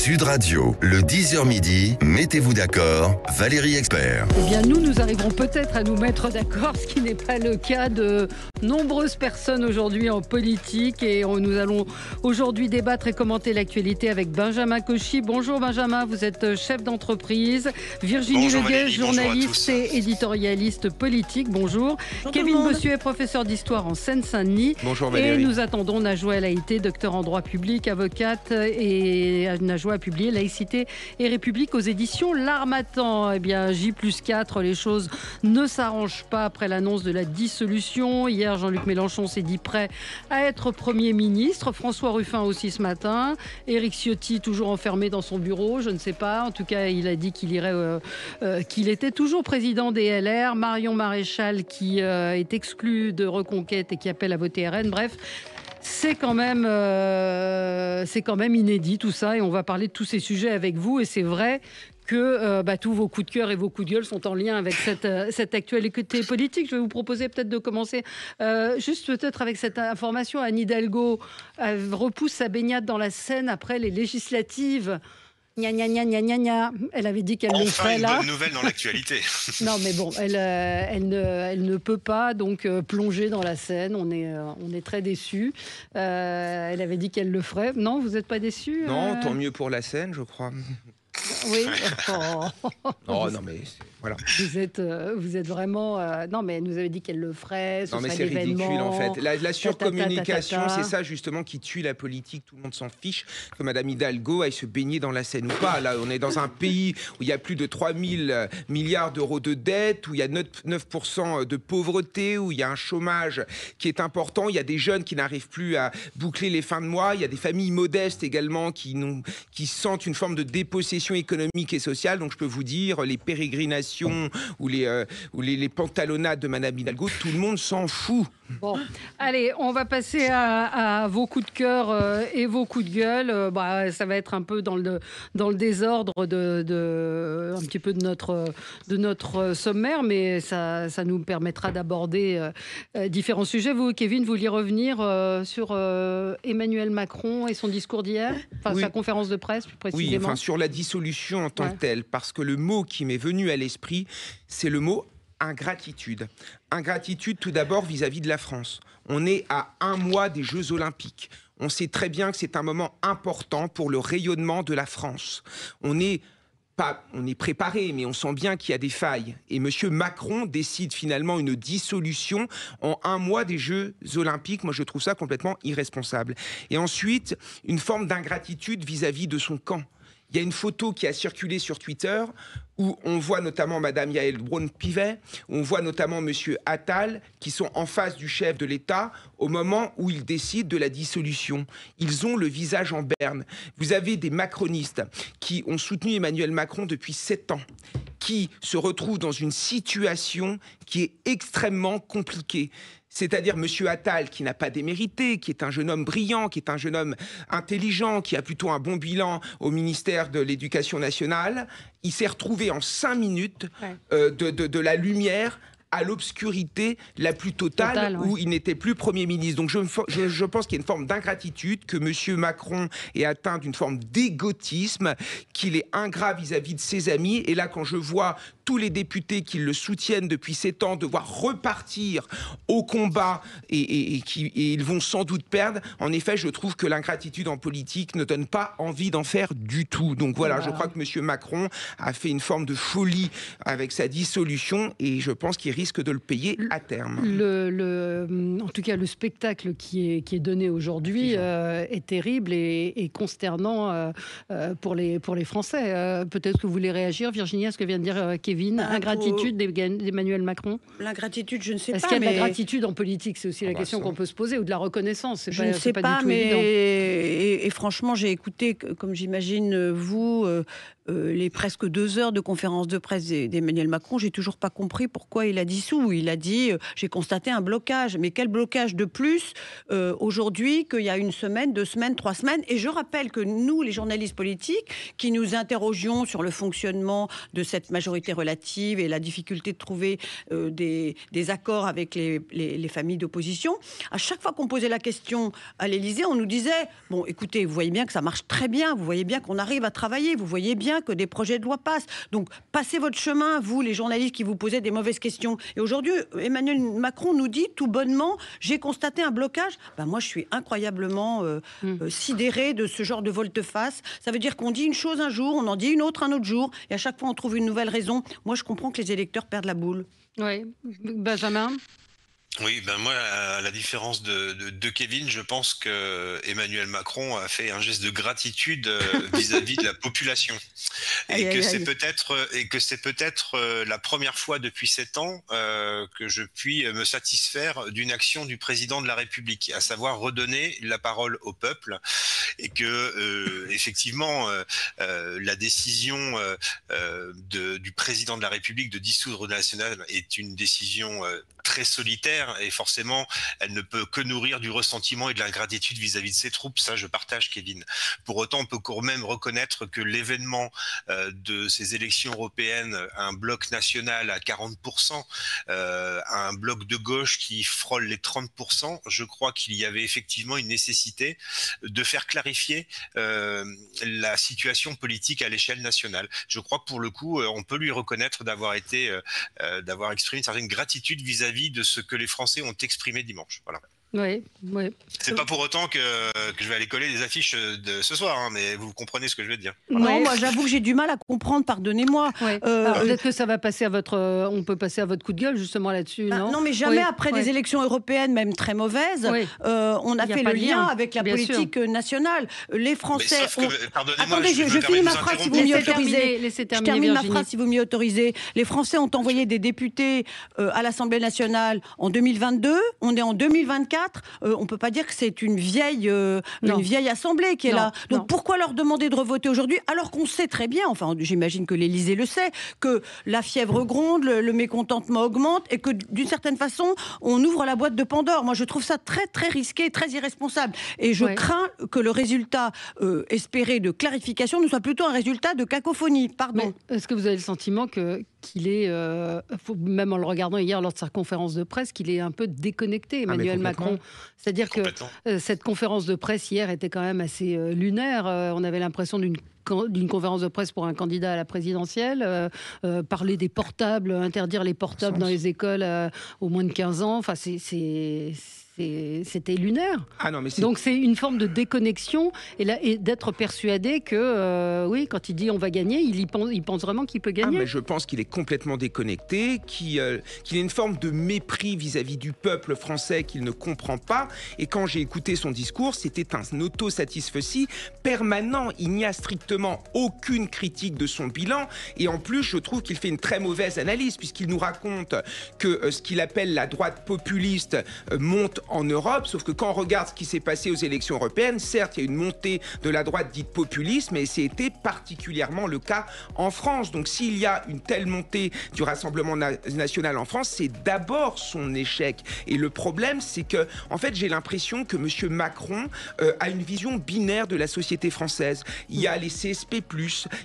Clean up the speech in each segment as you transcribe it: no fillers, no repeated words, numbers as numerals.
Sud Radio, le 10h midi, mettez-vous d'accord, Valérie Expert. Eh bien, nous arriverons peut-être à nous mettre d'accord, ce qui n'est pas le cas de nombreuses personnes aujourd'hui en politique. Et nous allons aujourd'hui débattre et commenter l'actualité avec Benjamin Cauchy. Bonjour Benjamin, vous êtes chef d'entreprise. Virginie Leguez, journaliste et éditorialiste politique. Bonjour. Kevin Bossuet, professeur d'histoire en Seine-Saint-Denis. Bonjour Valérie. Et nous attendons Najwa El Haïté, docteur en droit public, avocate, et Najwa a publié Laïcité et République aux éditions L'Harmattan. Eh bien, J+4, les choses ne s'arrangent pas après l'annonce de la dissolution. Hier, Jean-Luc Mélenchon s'est dit prêt à être Premier ministre. François Ruffin aussi ce matin. Éric Ciotti toujours enfermé dans son bureau, je ne sais pas. En tout cas, il a dit qu'il qu'il était toujours président des LR. Marion Maréchal qui est exclue de Reconquête et qui appelle à voter RN. Bref. C'est quand même inédit tout ça et on va parler de tous ces sujets avec vous et c'est vrai que tous vos coups de cœur et vos coups de gueule sont en lien avec cette actualité politique. Je vais vous proposer peut-être de commencer juste peut-être avec cette information. Anne Hidalgo repousse sa baignade dans la Seine après les législatives. Gna gna gna gna gna gna. Elle avait dit qu'elle le ferait là. Enfin, une bonne nouvelle dans l'actualité. Non, mais bon, elle ne peut pas donc plonger dans la Seine. On est très déçus. Elle avait dit qu'elle le ferait. Non, vous n'êtes pas déçus? Non, tant mieux pour la Seine, je crois. Oui. Oh non, mais voilà. Vous êtes vraiment. Non, mais elle nous avait dit qu'elle le ferait. Non, mais c'est ridicule en fait. La surcommunication, c'est ça justement qui tue la politique. Tout le monde s'en fiche que Madame Hidalgo aille se baigner dans la Seine ou pas. Là, on est dans un pays où il y a plus de 3000 milliards d'euros de dette, où il y a 9% de pauvreté, où il y a un chômage qui est important. Il y a des jeunes qui n'arrivent plus à boucler les fins de mois. Il y a des familles modestes également qui sentent une forme de dépossession économique et sociale. Donc je peux vous dire, les pérégrinations ou les pantalonnades de Madame Hidalgo, tout le monde s'en fout. Bon, allez, on va passer à vos coups de cœur et vos coups de gueule. Ça va être un peu dans le désordre un petit peu de notre sommaire, mais ça nous permettra d'aborder différents sujets. Vous, Kevin, vous vouliez revenir sur Emmanuel Macron et son discours d'hier, Oui. Sa conférence de presse plus précisément. Oui, enfin sur la dissolution en tant que telle, parce que le mot qui m'est venu à l'esprit, c'est le mot ingratitude. Ingratitude tout d'abord vis-à-vis de la France. On est à 1 mois des Jeux Olympiques. On sait très bien que c'est un moment important pour le rayonnement de la France. On est préparé, mais on sent bien qu'il y a des failles. Et M. Macron décide finalement une dissolution en 1 mois des Jeux Olympiques. Moi, je trouve ça complètement irresponsable. Et ensuite, une forme d'ingratitude vis-à-vis de son camp. Il y a une photo qui a circulé sur Twitter où on voit notamment Madame Yael Braun-Pivet, on voit notamment Monsieur Attal qui sont en face du chef de l'État au moment où ils décident de la dissolution. Ils ont le visage en berne. Vous avez des macronistes qui ont soutenu Emmanuel Macron depuis 7 ans, qui se retrouvent dans une situation qui est extrêmement compliquée. C'est-à-dire M. Attal, qui n'a pas démérité, qui est un jeune homme brillant, qui est un jeune homme intelligent, qui a plutôt un bon bilan au ministère de l'Éducation nationale, il s'est retrouvé en 5 minutes de la lumière à l'obscurité la plus totale, où il n'était plus Premier ministre. Donc je pense qu'il y a une forme d'ingratitude, que M. Macron est atteint d'une forme d'égotisme, qu'il est ingrat vis-à-vis de ses amis. Et là, quand je vois tous les députés qui le soutiennent depuis 7 ans devoir repartir au combat et ils vont sans doute perdre, en effet, je trouve que l'ingratitude en politique ne donne pas envie d'en faire du tout. Donc voilà, je crois que M. Macron a fait une forme de folie avec sa dissolution et je pense qu'il risque de le payer à terme. En tout cas, le spectacle qui est donné aujourd'hui est terrible et consternant pour les Français. Peut-être que vous voulez réagir, Virginie, à ce que vient de dire Kevin. Ingratitude d'Emmanuel Macron. L'ingratitude, je ne sais pas. Est-ce qu'il y a de la gratitude en politique? C'est aussi la question qu'on peut se poser, ou de la reconnaissance. Je ne sais pas, mais franchement, j'ai écouté, comme j'imagine vous, les presque 2 heures de conférence de presse d'Emmanuel Macron, j'ai toujours pas compris pourquoi il a dissous. Il a dit j'ai constaté un blocage. Mais quel blocage de plus aujourd'hui qu'il y a 1 semaine, 2 semaines, 3 semaines. Et je rappelle que nous, les journalistes politiques, qui nous interrogions sur le fonctionnement de cette majorité relative et la difficulté de trouver des accords avec les familles d'opposition, à chaque fois qu'on posait la question à l'Élysée, on nous disait bon, écoutez, vous voyez bien que ça marche très bien, vous voyez bien qu'on arrive à travailler, vous voyez bien que des projets de loi passent. Donc, passez votre chemin, vous, les journalistes qui vous posaient des mauvaises questions. Et aujourd'hui, Emmanuel Macron nous dit tout bonnement, j'ai constaté un blocage. Ben, moi, je suis incroyablement sidérée de ce genre de volte-face. Ça veut dire qu'on dit une chose un jour, on en dit une autre un autre jour, et à chaque fois, on trouve une nouvelle raison. Moi, je comprends que les électeurs perdent la boule. Oui, Benjamin. Oui, ben moi, à la différence de Kevin, je pense que Emmanuel Macron a fait un geste de gratitude vis-à-vis de la population, et que c'est peut-être la première fois depuis 7 ans que je puis me satisfaire d'une action du président de la République, à savoir redonner la parole au peuple, et que effectivement la décision du président de la République de dissoudre le National est une décision très solitaire, et forcément elle ne peut que nourrir du ressentiment et de l'ingratitude vis-à-vis de ses troupes. Ça, je partage, Kevin. Pour autant, on peut quand même reconnaître que l'événement de ces élections européennes, un bloc national à 40%, un bloc de gauche qui frôle les 30%, je crois qu'il y avait effectivement une nécessité de faire clarifier la situation politique à l'échelle nationale. Je crois que pour le coup, on peut lui reconnaître d'avoir exprimé une certaine gratitude vis-à-vis de ce que les Français ont exprimé dimanche. Voilà. Oui, oui. C'est pas pour autant que je vais aller coller des affiches de ce soir, hein, mais vous comprenez ce que je veux dire. Non, moi j'avoue que j'ai du mal à comprendre, pardonnez-moi. Ouais. Peut-être que ça va passer à votre... on peut passer à votre coup de gueule justement là-dessus, non ? Non, mais jamais après des élections européennes, même très mauvaises, on a fait le lien avec la politique nationale. Les Français... Attendez, je finis ma phrase si vous m'y autorisez. Je termine ma phrase si vous m'y autorisez. Les Français ont envoyé des députés à l'Assemblée nationale en 2022, on est en 2024. On ne peut pas dire que c'est une vieille assemblée qui est là. Donc pourquoi leur demander de revoter aujourd'hui, alors qu'on sait très bien, enfin j'imagine que l'Élysée le sait, que la fièvre gronde, le mécontentement augmente, et que d'une certaine façon, on ouvre la boîte de Pandore. Moi, je trouve ça très, très risqué, très irresponsable. Et je crains que le résultat espéré de clarification ne soit plutôt un résultat de cacophonie. Pardon. Mais est-ce que vous avez le sentiment qu'il est, même en le regardant hier lors de sa conférence de presse, qu'il est un peu déconnecté, Emmanuel Macron ? C'est-à-dire que cette conférence de presse hier était quand même assez lunaire. On avait l'impression d'une conférence de presse pour un candidat à la présidentielle, parler des portables, interdire les portables dans les écoles aux moins de 15 ans. Enfin, c'était lunaire. Donc c'est une forme de déconnexion et d'être persuadé que oui, quand il dit on va gagner, il pense vraiment qu'il peut gagner. Mais je pense qu'il est complètement déconnecté, qu'il a une forme de mépris vis-à-vis du peuple français qu'il ne comprend pas. Et quand j'ai écouté son discours, c'était un autosatisfecit permanent. Il n'y a strictement aucune critique de son bilan. Et en plus, je trouve qu'il fait une très mauvaise analyse, puisqu'il nous raconte que ce qu'il appelle la droite populiste monte en Europe, sauf que quand on regarde ce qui s'est passé aux élections européennes, certes, il y a une montée de la droite dite populiste, mais c'était particulièrement le cas en France. Donc s'il y a une telle montée du Rassemblement national en France, c'est d'abord son échec. Et le problème, c'est que, en fait, j'ai l'impression que M. Macron a une vision binaire de la société française. Il y a les CSP+,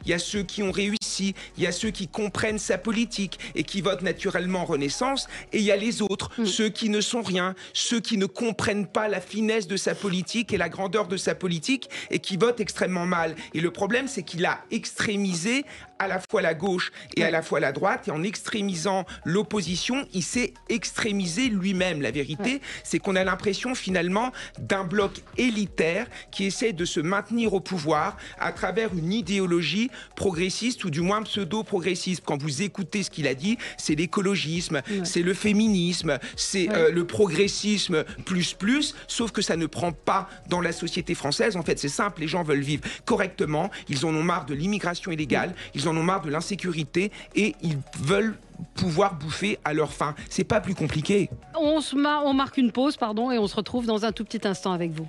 il y a ceux qui ont réussi, il y a ceux qui comprennent sa politique et qui votent naturellement Renaissance, et il y a les autres, ceux qui ne sont rien, ceux qui ne comprennent pas la finesse de sa politique et la grandeur de sa politique et qui votent extrêmement mal. Et le problème, c'est qu'il a extrémisé à la fois la gauche et à la fois la droite, et en extrémisant l'opposition, il s'est extrémisé lui-même. La vérité, c'est qu'on a l'impression finalement d'un bloc élitaire qui essaie de se maintenir au pouvoir à travers une idéologie progressiste, ou du moins pseudo-progressiste. Quand vous écoutez ce qu'il a dit, c'est l'écologisme, c'est le féminisme, c'est le progressisme plus, sauf que ça ne prend pas dans la société française. En fait, c'est simple, les gens veulent vivre correctement, ils en ont marre de l'immigration illégale, ils en ont marre de l'insécurité, et ils veulent pouvoir bouffer à leur faim. C'est pas plus compliqué. On marque une pause, et on se retrouve dans un tout petit instant avec vous.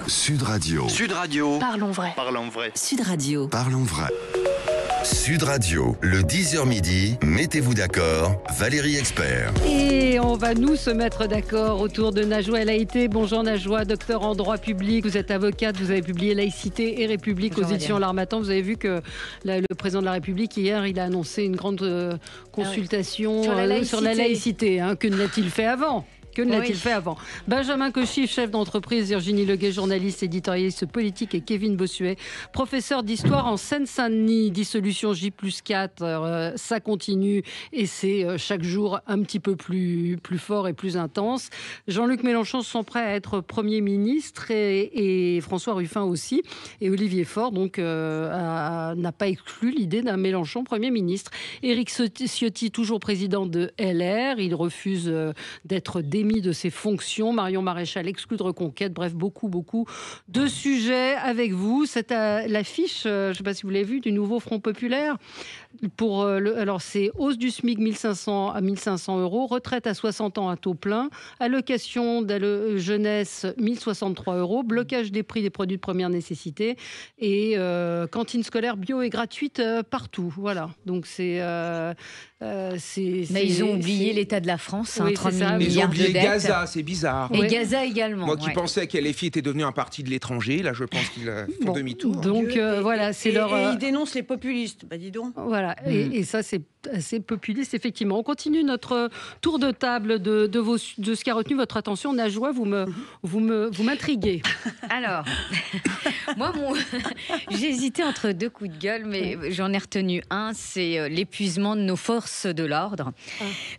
Sud Radio. Sud Radio. Parlons vrai. Parlons vrai. Sud Radio. Parlons vrai. Sud Radio, le 10h midi, mettez-vous d'accord, Valérie Expert. Et on va nous se mettre d'accord autour de Najwa El Haïté. Bonjour Najwa, docteur en droit public, vous êtes avocate, vous avez publié Laïcité et République aux éditions L'Harmattan. Vous avez vu que le président de la République hier, il a annoncé une grande consultation sur la laïcité. Que n'a-t-il fait avant ? Que n'a-t-il fait avant ? Benjamin Cauchy, chef d'entreprise, Virginie Leguet, journaliste, éditorialiste politique, et Kevin Bossuet, professeur d'histoire en Seine-Saint-Denis. Dissolution J+4, ça continue et c'est chaque jour un petit peu plus fort et plus intense. Jean-Luc Mélenchon se sent prêt à être Premier ministre et François Ruffin aussi. Et Olivier Faure donc n'a pas exclu l'idée d'un Mélenchon Premier ministre. Éric Ciotti, toujours président de LR, il refuse d'être démis de ses fonctions. Marion Maréchal exclu de Reconquête. Bref, beaucoup de sujets avec vous. C'est l'affiche, je ne sais pas si vous l'avez vu, du nouveau Front populaire. Alors c'est hausse du SMIC 1500 à 1500 €, retraite à 60 ans à taux plein, allocation de jeunesse 1063 €, blocage des prix des produits de première nécessité et cantine scolaire bio et gratuite partout. Voilà. Donc mais ils ont oublié l'état de la France, oui, 30 000 milliards de dettes. Ils ont oublié Gaza, c'est bizarre. Et Gaza également. Moi qui pensais qu'LFI était devenu un parti de l'étranger, là je pense qu'ils font demi-tour. Donc voilà, c'est leur... Et ils dénoncent les populistes, dis donc. Voilà, et ça c'est assez populiste effectivement. On continue notre tour de table de ce qui a retenu votre attention. Najwa, vous m'intriguez. Alors, moi j'ai hésité entre deux coups de gueule, mais j'en ai retenu un, c'est l'épuisement de nos forces de l'ordre.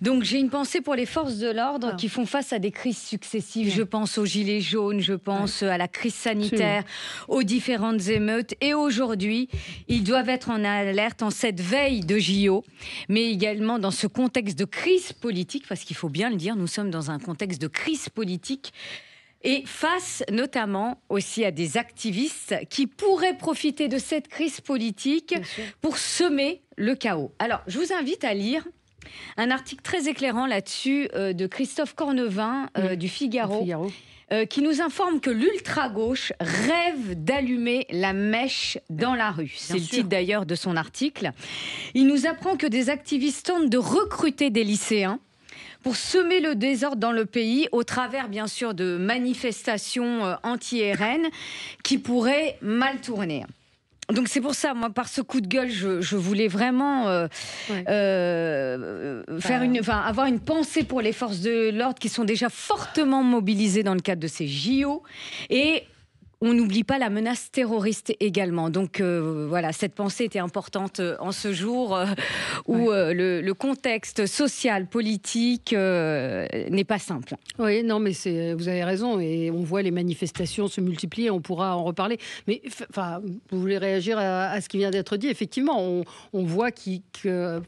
Donc j'ai une pensée pour les forces de l'ordre qui font face à des crises successives. Je pense aux gilets jaunes, je pense à la crise sanitaire, aux différentes émeutes. Et aujourd'hui, ils doivent être en alerte en cette veille de JO, mais également dans ce contexte de crise politique, parce qu'il faut bien le dire, nous sommes dans un contexte de crise politique. Et face notamment aussi à des activistes qui pourraient profiter de cette crise politique pour semer le chaos. Alors, je vous invite à lire un article très éclairant là-dessus de Christophe Cornevin du Figaro. Qui nous informe que l'ultra-gauche rêve d'allumer la mèche dans la rue. C'est le titre d'ailleurs de son article. Il nous apprend que des activistes tentent de recruter des lycéens pour semer le désordre dans le pays au travers, bien sûr, de manifestations anti-RN qui pourraient mal tourner. Donc c'est pour ça, moi, par ce coup de gueule, je voulais vraiment avoir une pensée pour les forces de l'ordre qui sont déjà fortement mobilisées dans le cadre de ces JO. Et on n'oublie pas la menace terroriste également. Donc voilà, cette pensée était importante en ce jour où le contexte social, politique n'est pas simple. Oui, non, mais vous avez raison. Et on voit les manifestations se multiplier, on pourra en reparler. Mais vous voulez réagir à ce qui vient d'être dit. Effectivement, on voit que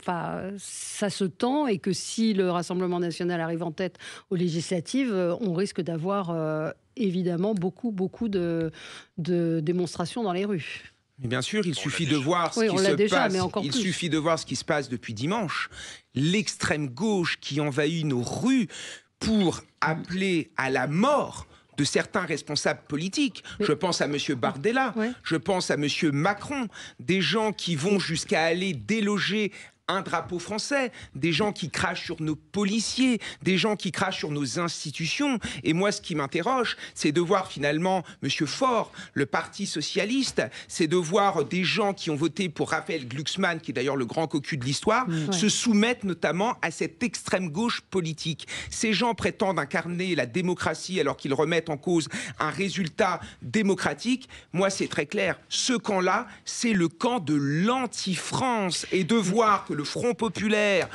ça se tend et que si le Rassemblement national arrive en tête aux législatives, on risque d'avoir... évidemment, beaucoup de démonstrations dans les rues. Mais bien sûr, il suffit de voir ce qui se passe. Il suffit de voir ce qui se passe depuis dimanche. L'extrême gauche qui envahit nos rues pour appeler à la mort de certains responsables politiques. Je pense à M. Bardella, je pense à M. Macron, des gens qui vont jusqu'à aller déloger un drapeau français, des gens qui crachent sur nos policiers, des gens qui crachent sur nos institutions. Et moi, ce qui m'interroge, c'est de voir finalement M. Faure, le Parti socialiste, c'est de voir des gens qui ont voté pour Raphaël Glucksmann, qui est d'ailleurs le grand cocu de l'histoire, se soumettre notamment à cette extrême gauche politique. Ces gens prétendent incarner la démocratie alors qu'ils remettent en cause un résultat démocratique. Moi, c'est très clair. Ce camp-là, c'est le camp de l'anti-France. Et de voir que le Front populaire,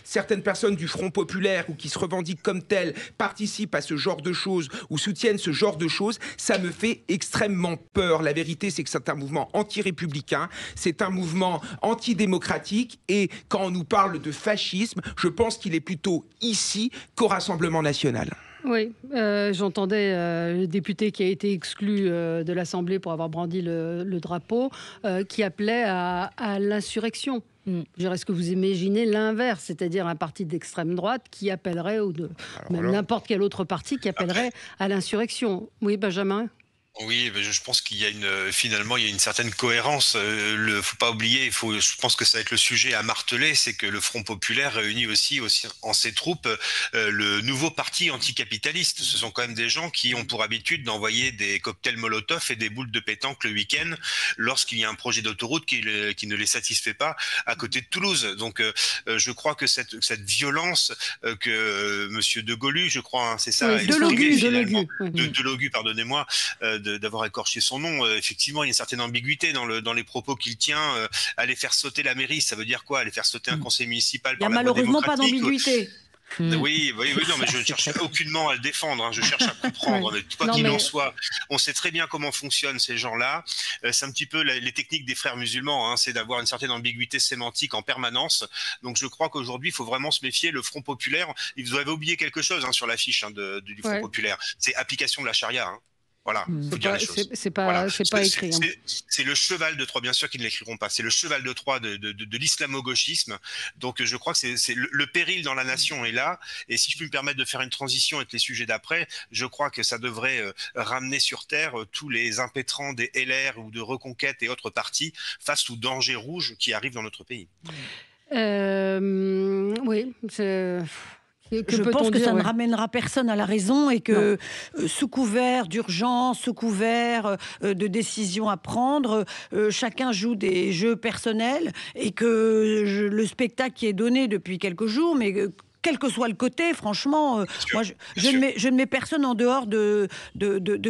certaines personnes du Front populaire ou qui se revendiquent comme telles participent à ce genre de choses ou soutiennent ce genre de choses, ça me fait extrêmement peur. La vérité, c'est que c'est un mouvement anti-républicain, c'est un mouvement antidémocratique et quand on nous parle de fascisme, je pense qu'il est plutôt ici qu'au Rassemblement national. Oui, j'entendais le député qui a été exclu de l'Assemblée pour avoir brandi le drapeau, qui appelait à l'insurrection. Est-ce que vous imaginez l'inverse, c'est-à-dire un parti d'extrême droite qui appellerait, n'importe quel autre parti qui appellerait à l'insurrection? Oui, Benjamin? Oui, mais je pense qu'il y a finalement, il y a une certaine cohérence. Faut pas oublier, je pense que ça va être le sujet à marteler, c'est que le Front populaire réunit aussi en ses troupes le nouveau parti anticapitaliste. Ce sont quand même des gens qui ont pour habitude d'envoyer des cocktails Molotov et des boules de pétanque le week-end lorsqu'il y a un projet d'autoroute qui ne les satisfait pas à côté de Toulouse. Donc, je crois que cette violence que Monsieur de Gaulle, je crois, hein, c'est ça, oui, de Logu, pardonnez-moi. D'avoir écorché son nom. Effectivement, il y a une certaine ambiguïté dans les propos qu'il tient. Aller faire sauter la mairie, ça veut dire quoi? Aller faire sauter un conseil municipal par la voie malheureusement pas démocratique d'ambiguïté. Oui, non, mais je ne cherche aucunement à le défendre, hein, je cherche à comprendre. Mais quoi qu'il en soit, on sait très bien comment fonctionnent ces gens-là. C'est un petit peu les techniques des frères musulmans, hein, c'est d'avoir une certaine ambiguïté sémantique en permanence. Donc je crois qu'aujourd'hui, il faut vraiment se méfier. Le Front populaire, vous avez oublié quelque chose hein, sur l'affiche hein, du Front populaire, c'est application de la charia. Hein. Voilà, faut dire les choses. C'est pas écrit. Hein. C'est le cheval de Troie, bien sûr qu'ils ne l'écriront pas. C'est le cheval de Troie de l'islamo-gauchisme. Donc je crois que c'est le péril dans la nation est là. Et si je puis me permettre de faire une transition avec les sujets d'après, je crois que ça devrait ramener sur terre tous les impétrants des LR ou de Reconquête et autres partis face aux dangers rouges qui arrivent dans notre pays. Oui, Je pense que ça ne ramènera personne à la raison et que sous couvert d'urgence, sous couvert de décisions à prendre, chacun joue des jeux personnels et que le spectacle qui est donné depuis quelques jours, mais quel que soit le côté, franchement, moi, je ne mets personne en dehors de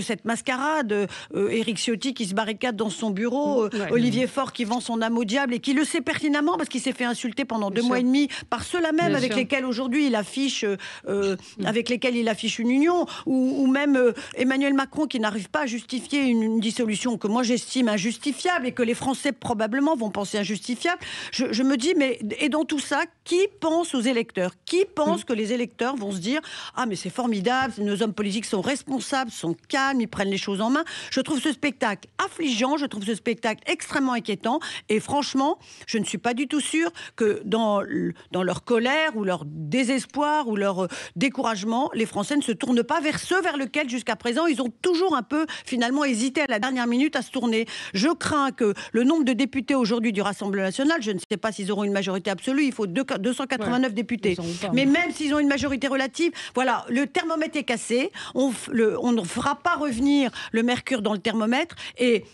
cette mascarade. Éric Ciotti qui se barricade dans son bureau, Olivier Faure qui vend son âme au diable et qui le sait pertinemment parce qu'il s'est fait insulter pendant 2 mois et demi par ceux-là même avec lesquels aujourd'hui il affiche, une union, ou même Emmanuel Macron qui n'arrive pas à justifier une dissolution que moi j'estime injustifiable et que les Français probablement vont penser injustifiable. Je me dis, mais et dans tout ça, qui pense aux électeurs? Qui pense que les électeurs vont se dire « Ah, mais c'est formidable, nos hommes politiques sont responsables, sont calmes, ils prennent les choses en main ». Je trouve ce spectacle affligeant, je trouve ce spectacle extrêmement inquiétant. Et franchement, je ne suis pas du tout sûre que dans leur colère ou leur désespoir ou leur découragement, les Français ne se tournent pas vers ceux vers lesquels, jusqu'à présent, ils ont toujours un peu, finalement, hésité à la dernière minute à se tourner. Je crains que le nombre de députés aujourd'hui du Rassemblement national, je ne sais pas s'ils auront une majorité absolue, il faut 289 députés. Mais même s'ils ont une majorité relative, voilà, le thermomètre est cassé, on ne fera pas revenir le mercure dans le thermomètre et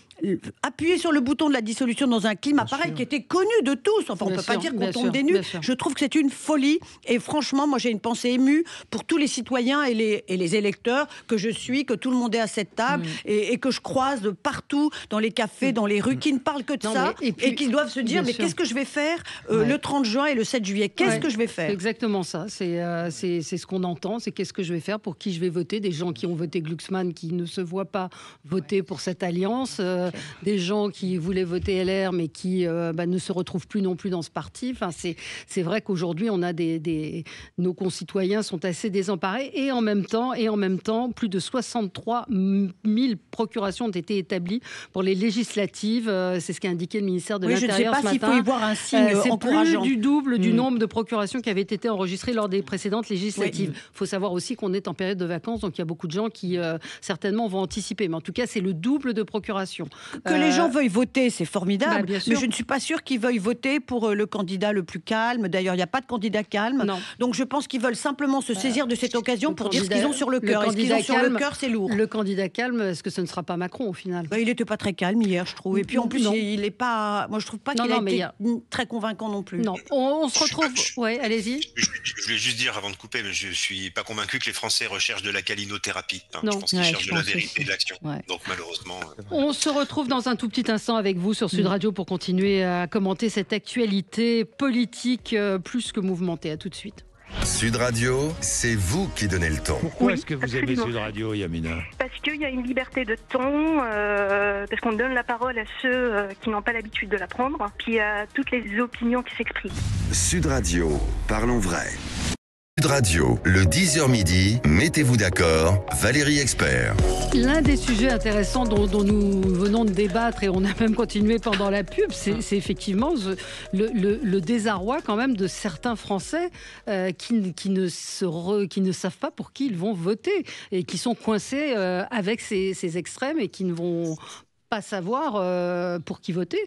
appuyer sur le bouton de la dissolution dans un climat pareil qui était connu de tous, enfin on ne peut pas dire qu'on tombe des nues, je trouve que c'est une folie et franchement moi j'ai une pensée émue pour tous les citoyens et les électeurs que je suis, que tout le monde est à cette table et que je croise partout dans les cafés, dans les rues, qui ne parlent que de ça et qui doivent se dire mais qu'est-ce que je vais faire le 30 juin et le 7 juillet, qu'est-ce que je vais faire? C'est exactement ça, c'est ce qu'on entend, c'est qu'est-ce que je vais faire, pour qui je vais voter, des gens qui ont voté Glucksmann qui ne se voient pas voter pour cette alliance, des gens qui voulaient voter LR mais qui ne se retrouvent plus non plus dans ce parti. Enfin, c'est vrai qu'aujourd'hui on a nos concitoyens sont assez désemparés et en même temps plus de 63 000 procurations ont été établies pour les législatives. C'est ce qu'a indiqué le ministère de l'Intérieur ce matin. Je ne sais pas s'il faut y voir un signe encourageant. C'est plus du double du nombre de procurations qui avaient été enregistrées lors des précédentes législatives. Il faut savoir aussi qu'on est en période de vacances, donc il y a beaucoup de gens qui certainement vont anticiper. Mais en tout cas, c'est le double de procurations. Que les gens veuillent voter, c'est formidable, mais je ne suis pas sûre qu'ils veuillent voter pour le candidat le plus calme. D'ailleurs, il n'y a pas de candidat calme. Non. Donc je pense qu'ils veulent simplement se saisir de cette occasion pour dire ce qu'ils ont sur le cœur. Et ce qu'ils ont sur le cœur, c'est lourd. Le candidat calme, est-ce que ce ne sera pas Macron au final? Il n'était pas très calme hier, je trouve. Et puis en plus, il n'est pas... Moi, je ne trouve pas qu'il a été très convaincant non plus. Non, on se retrouve... Oui, allez-y. Je voulais juste dire, avant de couper, mais je ne suis pas convaincu que les Français recherchent de la calinothérapie. Je pense qu'ils cherchent de la vérité et de l'action. Donc malheureusement... On se retrouve dans un tout petit instant avec vous sur Sud Radio pour continuer à commenter cette actualité politique plus que mouvementée. À tout de suite. Sud Radio, c'est vous qui donnez le ton. Pourquoi est-ce que vous aimez Sud Radio, Yamina? Parce qu'il y a une liberté de ton, parce qu'on donne la parole à ceux qui n'ont pas l'habitude de la prendre, puis à toutes les opinions qui s'expriment. Sud Radio, parlons vrai. Radio, le 10h midi, mettez-vous d'accord, Valérie Expert. L'un des sujets intéressants dont nous venons de débattre, et on a même continué pendant la pub, c'est effectivement le désarroi quand même de certains Français qui ne savent pas pour qui ils vont voter et qui sont coincés avec ces extrêmes et qui ne vont pas savoir pour qui voter.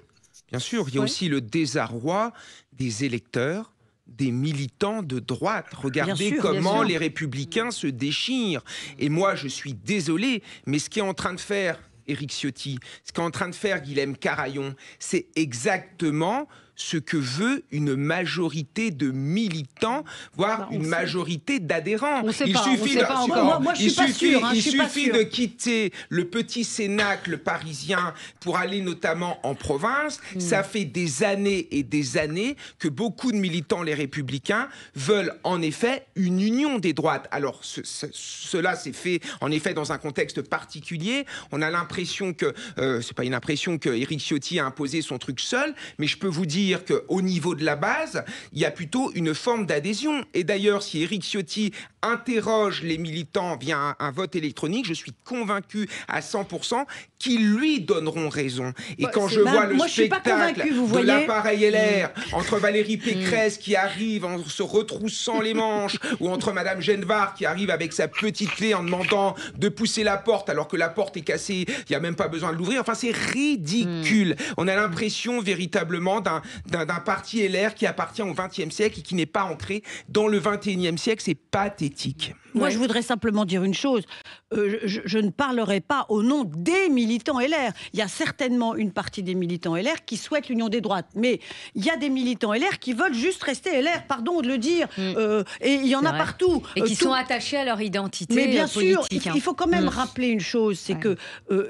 Bien sûr, il y a aussi le désarroi des électeurs, des militants de droite. Regardez comment les républicains se déchirent. Et moi, je suis désolé, mais ce qu'est en train de faire Éric Ciotti, ce qu'est en train de faire Guilhem Carayon, c'est exactement ce que veut une majorité de militants, voire une majorité d'adhérents. Il suffit de quitter le petit cénacle parisien pour aller notamment en province. Ça fait des années et des années que beaucoup de militants, les Républicains, veulent en effet une union des droites. Alors cela s'est fait en effet dans un contexte particulier. On a l'impression que, c'est pas une impression que Éric Ciotti a imposé son truc seul, mais je peux vous dire qu'au niveau de la base, il y a plutôt une forme d'adhésion. Et d'ailleurs, si Éric Ciotti interroge les militants via un vote électronique, je suis convaincu à 100% qu'ils lui donneront raison. Et quand je vois le spectacle de l'appareil LR entre Valérie Pécresse qui arrive en se retroussant les manches ou entre Madame Genevard qui arrive avec sa petite clé en demandant de pousser la porte alors que la porte est cassée, il n'y a même pas besoin de l'ouvrir. Enfin, c'est ridicule. On a l'impression véritablement d'un parti LR qui appartient au XXe siècle et qui n'est pas ancré dans le XXIe siècle. C'est pathétique. Moi, je voudrais simplement dire une chose. Je ne parlerai pas au nom des militants LR. Il y a certainement une partie des militants LR qui souhaitent l'union des droites. Mais il y a des militants LR qui veulent juste rester LR, pardon de le dire. Et il y en a partout. Et qui sont attachés à leur identité politique. Mais bien sûr, il faut quand même rappeler une chose, c'est que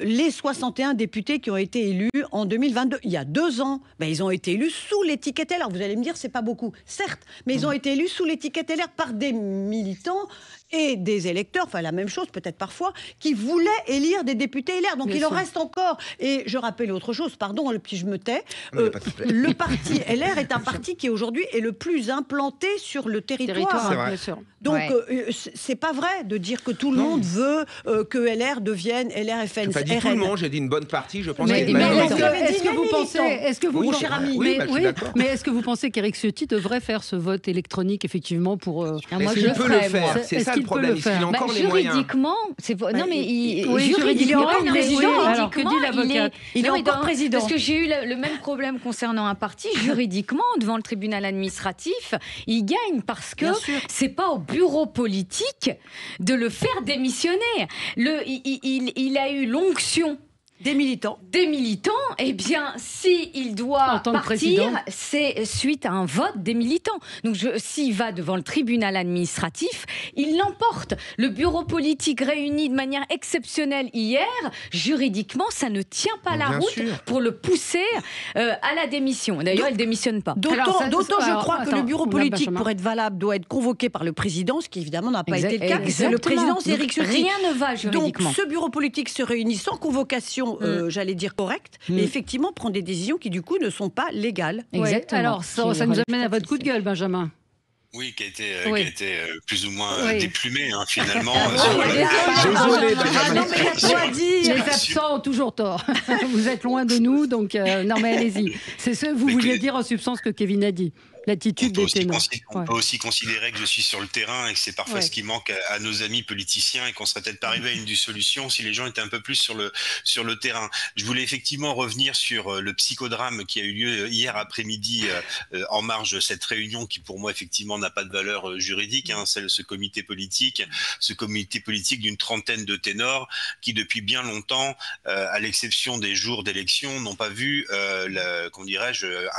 les 61 députés qui ont été élus en 2022, il y a 2 ans, ils ont été élus sous l'étiquette LR. Vous allez me dire, c'est pas beaucoup. Certes, mais ils ont été élus sous l'étiquette LR par des militants et des électeurs, enfin la même chose peut-être parfois, qui voulaient élire des députés LR. Donc il en reste encore. Et je rappelle autre chose, pardon, puis je me tais, le parti LR est un parti qui aujourd'hui est le plus implanté sur le territoire. C'est vrai. Bien sûr. Donc c'est pas vrai de dire que tout le monde veut que LR devienne LRFN. Je n'ai pas dit tout le monde, j'ai dit une bonne partie, je pense. Est-ce que vous cher ami, mais est-ce que vous pensez qu'Éric Ciotti devrait faire ce vote électronique effectivement pour moi je le ferais, moi. C'est ça le problème, il a encore les moyens. Juridiquement, non mais juridiquement, il est président. Alors que dit l'avocate ? Il est encore président. Parce que j'ai eu le même problème concernant un parti. Juridiquement, devant le tribunal administratif, il gagne parce que c'est pas au bureau politique de le faire démissionner. Il a eu l'onction des militants. Eh bien, s'il doit partir, c'est suite à un vote des militants. Donc, s'il va devant le tribunal administratif, il l'emporte. Le bureau politique réuni de manière exceptionnelle hier, juridiquement, ça ne tient pas la route pour le pousser à la démission. D'ailleurs, elle ne démissionne pas. D'autant, je crois que le bureau politique, pour être valable, doit être convoqué par le président, ce qui évidemment n'a pas été le cas. C'est le président, c'est Éric Ciotti. Rien ne va juridiquement. Donc, ce bureau politique se réunit sans convocation j'allais dire correcte, et effectivement prend des décisions qui du coup ne sont pas légales. Exactement. Alors ça nous amène à votre coup de gueule, Benjamin. Oui, qui a été plus ou moins déplumé finalement. Désolé, les absents ont toujours tort. Vous êtes loin de nous, donc non mais allez-y. C'est ce que vous vouliez dire en substance que Kevin a dit. L'attitude des ténors. On peut aussi considérer que je suis sur le terrain et que c'est parfois ce qui manque à nos amis politiciens et qu'on serait peut-être pas arrivé à une solution si les gens étaient un peu plus sur le terrain. Je voulais effectivement revenir sur le psychodrame qui a eu lieu hier après-midi en marge de cette réunion qui pour moi effectivement n'a pas de valeur juridique, ce comité politique d'une trentaine de ténors qui depuis bien longtemps, à l'exception des jours d'élection, n'ont pas vu un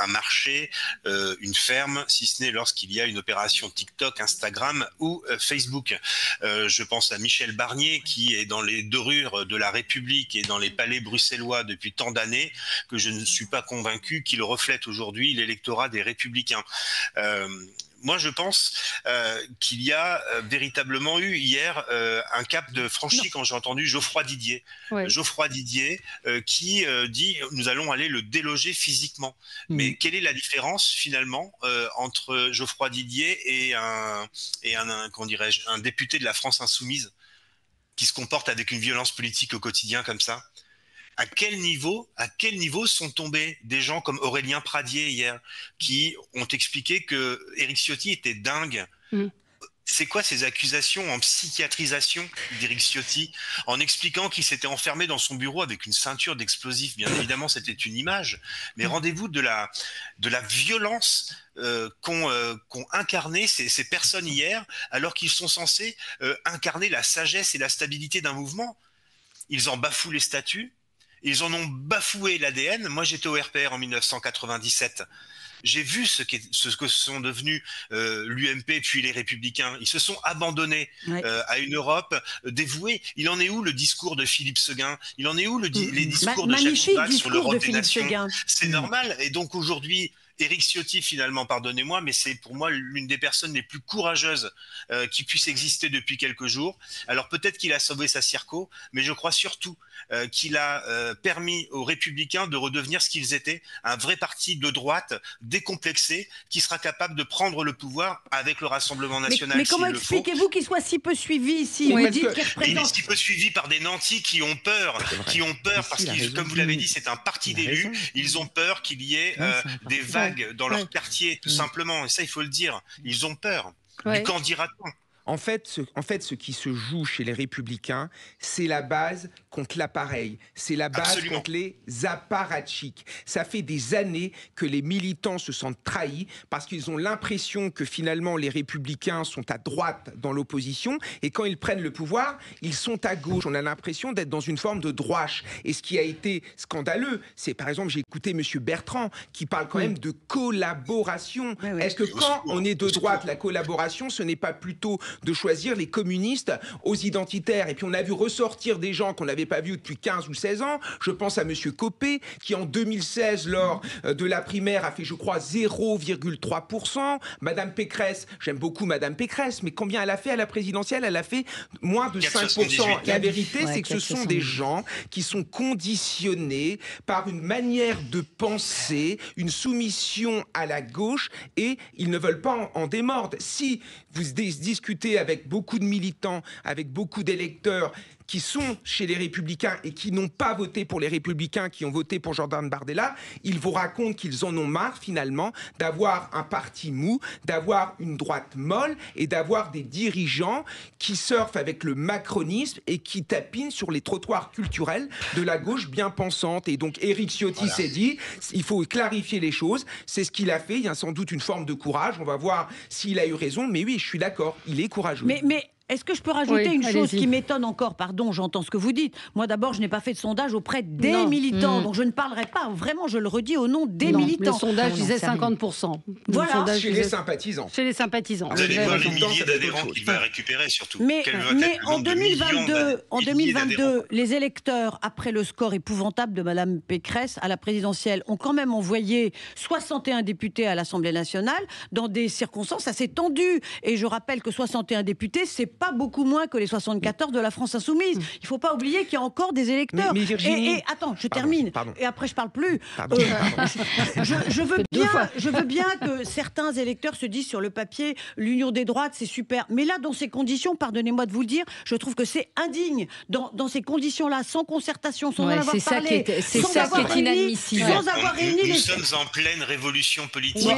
marché, une ferme, si ce n'est lorsqu'il y a une opération TikTok, Instagram ou Facebook. Je pense à Michel Barnier qui est dans les dorures de la République et dans les palais bruxellois depuis tant d'années que je ne suis pas convaincu qu'il reflète aujourd'hui l'électorat des Républicains. moi, je pense qu'il y a véritablement eu hier un cap de franchi quand j'ai entendu Geoffroy Didier. Ouais. Geoffroy Didier qui dit nous allons aller le déloger physiquement. Mais quelle est la différence finalement entre Geoffroy Didier et comment dirais-je, un député de la France insoumise qui se comporte avec une violence politique au quotidien comme ça? À quel niveau sont tombés des gens comme Aurélien Pradier hier, qui ont expliqué que Éric Ciotti était dingue? C'est quoi ces accusations en psychiatrisation d'Éric Ciotti, en expliquant qu'il s'était enfermé dans son bureau avec une ceinture d'explosifs? Bien évidemment, c'était une image, mais rendez-vous de la violence qu'ont incarné ces personnes hier, alors qu'ils sont censés incarner la sagesse et la stabilité d'un mouvement. Ils en bafouent les statuts. Ils en ont bafoué l'ADN. Moi, j'étais au RPR en 1997. J'ai vu ce que sont devenus l'UMP puis les Républicains. Ils se sont abandonnés à une Europe dévouée. Il en est où le discours de Philippe Séguin? Il en est où les discours de Jacques Chirac sur l'Europe des nations? C'est normal. Et donc aujourd'hui, Éric Ciotti, finalement, pardonnez-moi, mais c'est pour moi l'une des personnes les plus courageuses qui puisse exister depuis quelques jours. Alors peut-être qu'il a sauvé sa circo, mais je crois surtout qu'il a permis aux Républicains de redevenir ce qu'ils étaient, un vrai parti de droite décomplexé qui sera capable de prendre le pouvoir avec le Rassemblement national. Mais comment expliquez-vous qu'il soit si peu suivi ici? Il est si peu suivi par des nantis qui ont peur parce que, comme vous l'avez dit, c'est un parti d'élus. Ils ont peur qu'il y ait des vagues dans leur quartier, tout simplement. Et ça, il faut le dire. Ils ont peur. Du qu'en dira-t-on? En fait, ce qui se joue chez les Républicains, c'est la base contre l'appareil. C'est la base contre les apparatchiks. Ça fait des années que les militants se sentent trahis parce qu'ils ont l'impression que finalement les Républicains sont à droite dans l'opposition et quand ils prennent le pouvoir, ils sont à gauche. On a l'impression d'être dans une forme de droache. Et ce qui a été scandaleux, c'est par exemple, j'ai écouté M. Bertrand qui parle quand même de collaboration. Est-ce que quand on est de droite, la collaboration, ce n'est pas plutôt de choisir les communistes aux identitaires? Et puis on a vu ressortir des gens qu'on n'avait pas vus depuis 15 ou 16 ans. Je pense à M. Copé, qui en 2016, lors de la primaire, a fait, je crois, 0,3%. Madame Pécresse, j'aime beaucoup Madame Pécresse, mais combien elle a fait à la présidentielle? Elle a fait moins de 5%. La vérité, c'est que ce sont des gens qui sont conditionnés par une manière de penser, une soumission à la gauche, et ils ne veulent pas en démordre. Si vous discutez avec beaucoup de militants, avec beaucoup d'électeurs qui sont chez les Républicains et qui n'ont pas voté pour les Républicains, qui ont voté pour Jordan Bardella, ils vous racontent qu'ils en ont marre finalement d'avoir un parti mou, d'avoir une droite molle et d'avoir des dirigeants qui surfent avec le macronisme et qui tapinent sur les trottoirs culturels de la gauche bien pensante. Et donc Éric Ciotti s'est dit, il faut clarifier les choses, c'est ce qu'il a fait, il y a sans doute une forme de courage, on va voir s'il a eu raison, mais oui, je suis d'accord, il est courageux. Mais est-ce que je peux rajouter une chose qui m'étonne encore? Pardon, j'entends ce que vous dites. Moi, d'abord, je n'ai pas fait de sondage auprès des militants. Donc, je ne parlerai pas, vraiment, je le redis, au nom des militants. Le sondage disait 50%. Voilà. Chez les sympathisants. Chez les sympathisants. Vous allez voir les milliers d'adhérents qu'il va récupérer, surtout. Mais en 2022, les électeurs, après le score épouvantable de Mme Pécresse à la présidentielle, ont quand même envoyé 61 députés à l'Assemblée nationale dans des circonstances assez tendues. Et je rappelle que 61 députés, c'est pas beaucoup moins que les 74 de la France insoumise. Il ne faut pas oublier qu'il y a encore des électeurs. Mais Virginie... et attends, je termine. Et après, je ne parle plus. Je veux bien que certains électeurs se disent sur le papier, l'union des droites, c'est super. Mais là, dans ces conditions, pardonnez-moi de vous le dire, je trouve que c'est indigne. Dans ces conditions-là, sans concertation, sans en avoir parlé, c'est ça qui est inadmissible. Sans avoir réuni Nous sommes en pleine révolution politique. Non,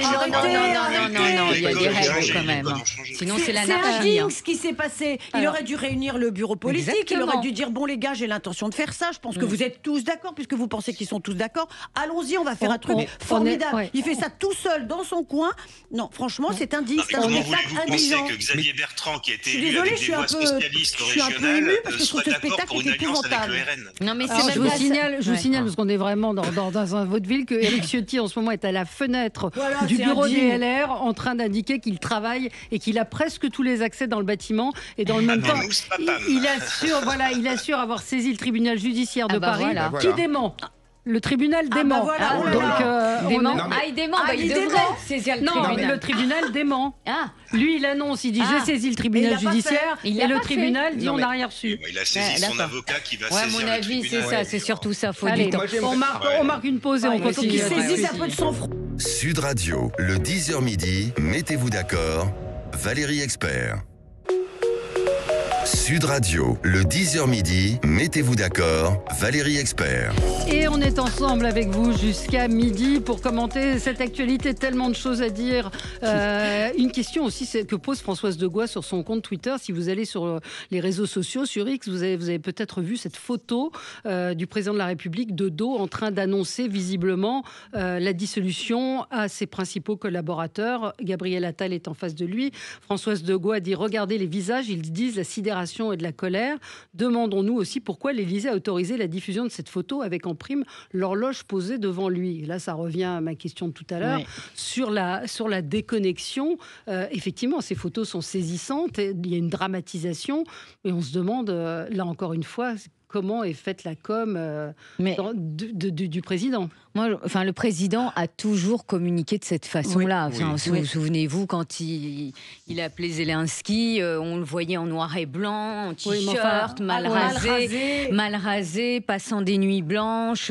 il y a des règles quand même. Sinon, c'est l'anarchie. C'est indigne ce qui s'est passé. Il aurait dû réunir le bureau politique. Exactement. Il aurait dû dire, bon les gars, j'ai l'intention de faire ça. Je pense que vous êtes tous d'accord, puisque vous pensez qu'ils sont tous d'accord. Allons-y, on va faire un truc formidable. Il fait ça tout seul dans son coin. Non, franchement, c'est indigne. Comment voulez-vous penser que Xavier Bertrand, qui a été élu avec des voix socialistes régionales, soit d'accord pour une alliance avec le RN? Non, mais je vous signale, parce qu'on est vraiment dans un vaudeville, que Éric Ciotti, en ce moment, est à la fenêtre du bureau des LR, en train d'indiquer qu'il travaille et qu'il a presque tous les accès dans le bâtiment. Et dans le même temps, il assure avoir saisi le tribunal judiciaire de Paris, qui dément Le tribunal dément. voilà, Donc, Dément. Non, mais- Il dément. Il devrait saisir le Non, tribunal. mais le tribunal dément. Ah, Lui, il annonce, il dit Ah. j'ai saisi le Et tribunal il l'a pas judiciaire, fait. Il et l'a le pas tribunal fait. dit Non, on mais- n'a rien reçu. Il a saisi son d'accord. avocat qui va ouais, à saisir mon le avis, c'est tribunal. ça. Ouais, C'est surtout ça. Faut Allez, du temps. moi, j'aime- on marque une pause et on Il faut continue. qu'il là-dessus. saisisse un peu de sang froid. Sud Radio, le 10h midi, mettez-vous d'accord, Valérie Expert. Sud Radio, le 10h midi, mettez-vous d'accord, Valérie Expert. Et on est ensemble avec vous jusqu'à midi pour commenter cette actualité. Tellement de choses à dire. Une question aussi que pose Françoise de Gois sur son compte Twitter. Si vous allez sur les réseaux sociaux, sur X, vous avez peut-être vu cette photo du président de la République de dos en train d'annoncer visiblement la dissolution à ses principaux collaborateurs. Gabriel Attal est en face de lui. Françoise de Gois dit « Regardez les visages, ils disent la sidération et de la colère. Demandons-nous aussi pourquoi l'Élysée a autorisé la diffusion de cette photo avec en prime l'horloge posée devant lui. » Et là, ça revient à ma question de tout à l'heure. Oui. Sur la déconnexion. Effectivement, ces photos sont saisissantes. Il y a une dramatisation. Mais on se demande, là encore une fois, comment est faite la com Mais- du président. Moi, le président a toujours communiqué de cette façon-là. Oui. Vous souvenez-vous quand il appelait Zelensky, on le voyait en noir et blanc, en Oui, mais t-shirt, enfin, mal rasé, passant des nuits blanches.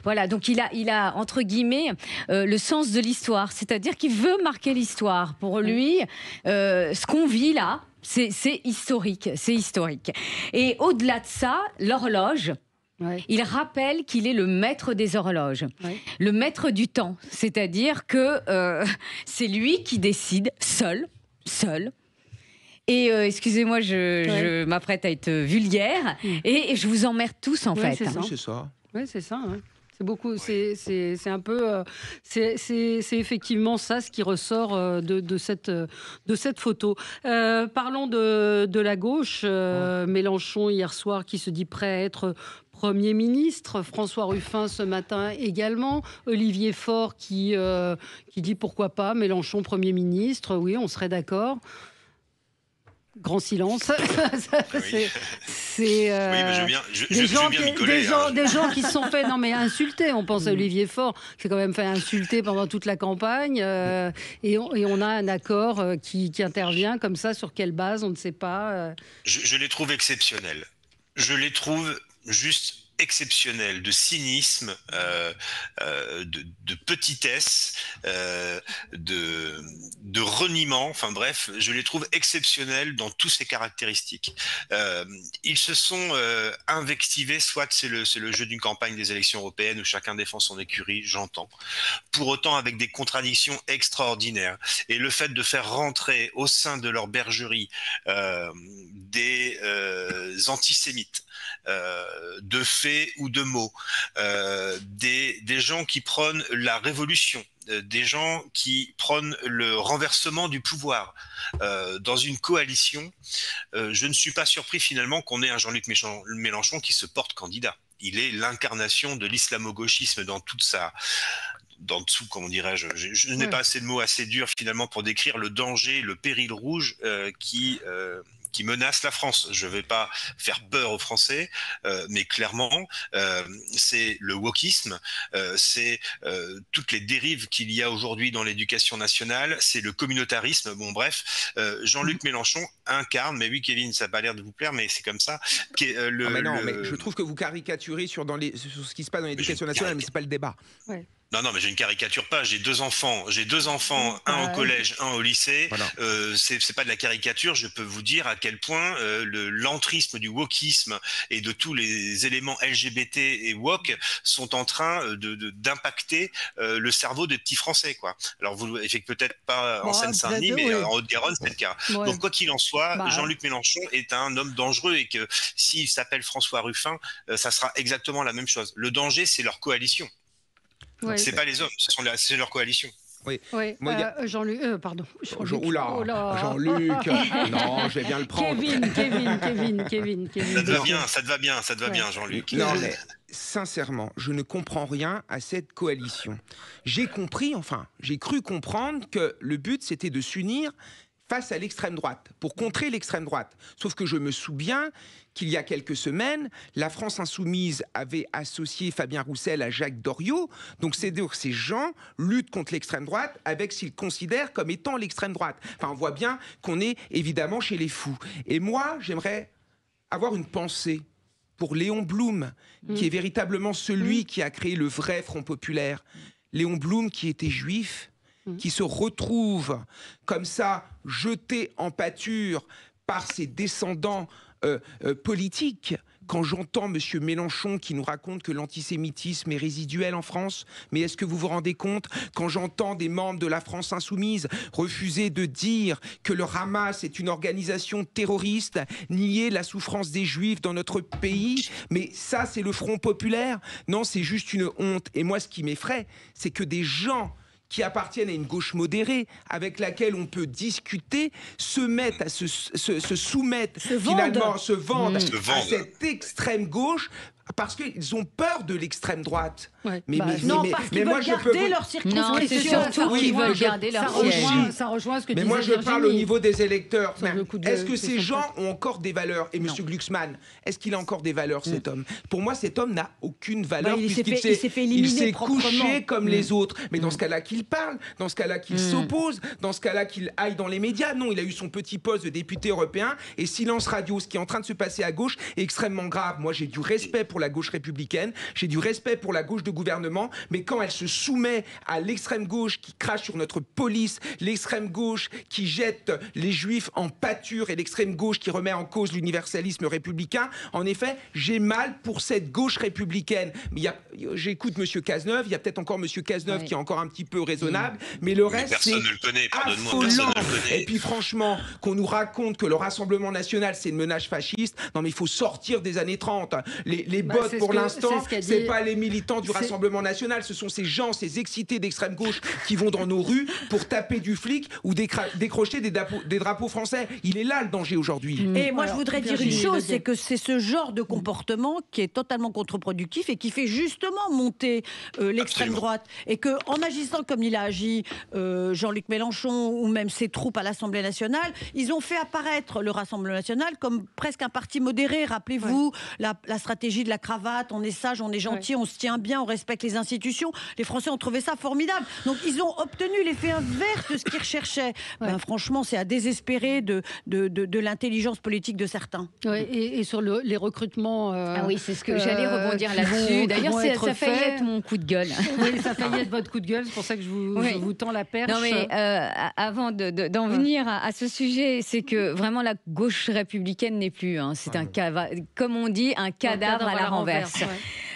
Voilà, donc il a entre guillemets le sens de l'histoire, c'est-à-dire qu'il veut marquer l'histoire. Pour lui, ce qu'on vit là, c'est historique, c'est historique. Et au-delà de ça, l'horloge. Ouais. Il rappelle qu'il est le maître des horloges, Ouais. le maître du temps. C'est-à-dire que c'est lui qui décide seul. Et excusez-moi, je m'apprête à être vulgaire et je vous emmerde tous en Ouais, fait. c'est ça. Oui, c'est ça. Oui, c'est ça. Ouais. C'est beaucoup. C'est un peu. C'est effectivement ça ce qui ressort de cette photo. Parlons de la gauche. Mélenchon hier soir qui se dit prêt à être Premier ministre. François Ruffin ce matin également. Olivier Faure qui dit pourquoi pas Mélenchon Premier ministre. Oui, on serait d'accord. Grand silence. Oui. C'est mais je veux bien m'y coller. des gens qui se sont fait insulter. On pense à Olivier Faure, qui s'est quand même fait insulter pendant toute la campagne. Et on a un accord qui intervient comme ça. Sur quelle base, on ne sait pas. Je les trouve exceptionnels. Je les trouve juste exceptionnels, de cynisme, de petitesse, de reniement. Enfin bref, je les trouve exceptionnels dans toutes ces caractéristiques. Ils se sont invectivés, soit c'est le jeu d'une campagne des élections européennes où chacun défend son écurie, j'entends. Pour autant avec des contradictions extraordinaires. Et le fait de faire rentrer au sein de leur bergerie des antisémites, de faits ou de mots, des gens qui prônent la révolution, des gens qui prônent le renversement du pouvoir dans une coalition, je ne suis pas surpris finalement qu'on ait un Jean-Luc Mélenchon qui se porte candidat. Il est l'incarnation de l'islamo-gauchisme dans toute sa... d'en dessous, comment dirais-je, je n'ai pas assez de mots assez durs finalement pour décrire le danger, le péril rouge qui menace la France. Je ne vais pas faire peur aux Français, mais clairement, c'est le wokisme, c'est toutes les dérives qu'il y a aujourd'hui dans l'éducation nationale, c'est le communautarisme. Bon, bref, Jean-Luc Mélenchon incarne, mais oui, Kevin, ça n'a pas l'air de vous plaire, mais c'est comme ça. Mais je trouve que vous caricaturez sur ce qui se passe dans l'éducation nationale, mais c'est pas le débat. Ouais. Non, mais je ne caricature pas. J'ai deux enfants, un au collège, un au lycée. Voilà. C'est pas de la caricature. Je peux vous dire à quel point l'entrisme du wokisme et de tous les éléments LGBT et woke sont en train d'impacter le cerveau des petits Français, quoi. Alors vous, peut-être pas en Seine-Saint-Denis, mais en Haute-Garonne, c'est le cas. Ouais. Donc quoi qu'il en soit, Jean-Luc Mélenchon est un homme dangereux et que s'il s'appelle François Ruffin, ça sera exactement la même chose. Le danger, c'est leur coalition. Ouais. C'est pas les hommes, c'est leur coalition. Oui. Moi, Jean-Luc, pardon. Jean-Luc. Oula, Jean-Luc. Non, je vais bien le prendre. Kevin. Ça te va bien, Jean-Luc. Non, mais sincèrement, je ne comprends rien à cette coalition. J'ai cru comprendre que le but, c'était de s'unir face à l'extrême droite, pour contrer l'extrême droite. Sauf que je me souviens qu'il y a quelques semaines, la France insoumise avait associé Fabien Roussel à Jacques Doriot. Donc ces gens luttent contre l'extrême droite avec ce qu'ils considèrent comme étant l'extrême droite. Enfin, on voit bien qu'on est évidemment chez les fous. Et moi, j'aimerais avoir une pensée pour Léon Blum, qui est véritablement celui qui a créé le vrai Front populaire. Léon Blum qui était juif, qui se retrouve comme ça, jeté en pâture par ses descendants politiques. Quand j'entends M. Mélenchon qui nous raconte que l'antisémitisme est résiduel en France, mais est-ce que vous vous rendez compte? Quand j'entends des membres de la France insoumise refuser de dire que le Hamas est une organisation terroriste, nier la souffrance des Juifs dans notre pays, mais ça c'est le Front populaire? Non, c'est juste une honte. Et moi ce qui m'effraie, c'est que des gens qui appartiennent à une gauche modérée, avec laquelle on peut discuter, se mettent à se soumettre, finalement, se vendent à cette extrême gauche, parce qu'ils ont peur de l'extrême droite. Ouais. Mais parce qu'ils veulent garder leur circonscription. Non, c'est surtout qu'ils veulent garder leur siège. Ça rejoint ce que disait moi, je parle au niveau des électeurs. Est-ce que ces gens ont encore des valeurs? Et M. Glucksmann, est-ce qu'il a encore des valeurs, cet homme? Pour moi, cet homme n'a aucune valeur, puisqu'il s'est couché comme les autres. Mais dans ce cas-là, qu'il parle, dans ce cas-là, qu'il s'oppose, dans ce cas-là, qu'il aille dans les médias. Non, il a eu son petit poste de député européen, et silence radio. Ce qui est en train de se passer à gauche est extrêmement grave. Moi, j'ai du respect pour la gauche républicaine, j'ai du respect pour la gauche de gouvernement, mais quand elle se soumet à l'extrême gauche qui crache sur notre police, l'extrême gauche qui jette les juifs en pâture et l'extrême gauche qui remet en cause l'universalisme républicain, en effet, j'ai mal pour cette gauche républicaine. J'écoute M. Cazeneuve, il y a peut-être encore M. Cazeneuve qui est encore un petit peu raisonnable, mais le reste, c'est affolant. Et puis franchement, qu'on nous raconte que le Rassemblement national, c'est une menace fasciste, non mais il faut sortir des années 30. Les bottes, pour l'instant, c'est pas les militants du Rassemblement national, ce sont ces gens, ces excités d'extrême gauche qui vont dans nos rues pour taper du flic ou décrocher des drapeaux français. Il est là le danger aujourd'hui. Et moi je voudrais dire une chose, c'est que c'est ce genre de comportement qui est totalement contre-productif et qui fait justement monter l'extrême droite. Et qu'en agissant comme il a agi Jean-Luc Mélenchon ou même ses troupes à l'Assemblée nationale, ils ont fait apparaître le Rassemblement national comme presque un parti modéré. Rappelez-vous la stratégie de la cravate, on est sage, on est gentil, on se tient bien, on respecte les institutions. Les Français ont trouvé ça formidable. Donc ils ont obtenu l'effet inverse de ce qu'ils recherchaient. Franchement, c'est à désespérer de l'intelligence politique de certains. Et sur les recrutements... ah oui, c'est ce que j'allais rebondir là-dessus. D'ailleurs, ça faillit être mon coup de gueule. Oui, ça faillit être votre coup de gueule, c'est pour ça que je vous tends la perche. Non mais avant d'en venir à ce sujet, c'est que vraiment la gauche républicaine n'est plus. C'est comme on dit, un cadavre à la renverse.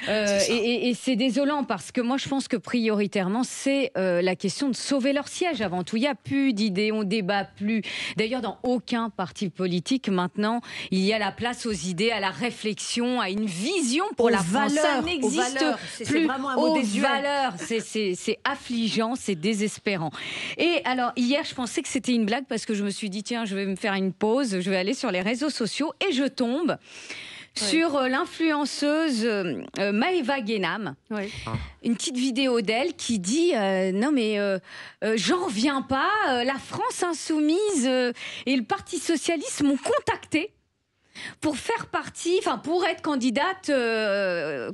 Et c'est désolant parce que moi je pense que prioritairement c'est la question de sauver leur siège avant tout. Il n'y a plus d'idées, on débat plus. D'ailleurs dans aucun parti politique maintenant il y a la place aux idées, à la réflexion, à une vision pour la France. Ça n'existe plus. Aux valeurs, c'est affligeant, c'est désespérant. Et alors hier je pensais que c'était une blague parce que je me suis dit tiens je vais me faire une pause, je vais aller sur les réseaux sociaux et je tombe sur l'influenceuse Maëva Guénam, une petite vidéo d'elle qui dit non mais j'en reviens pas, la France insoumise et le Parti socialiste m'ont contacté pour faire partie, pour être candidate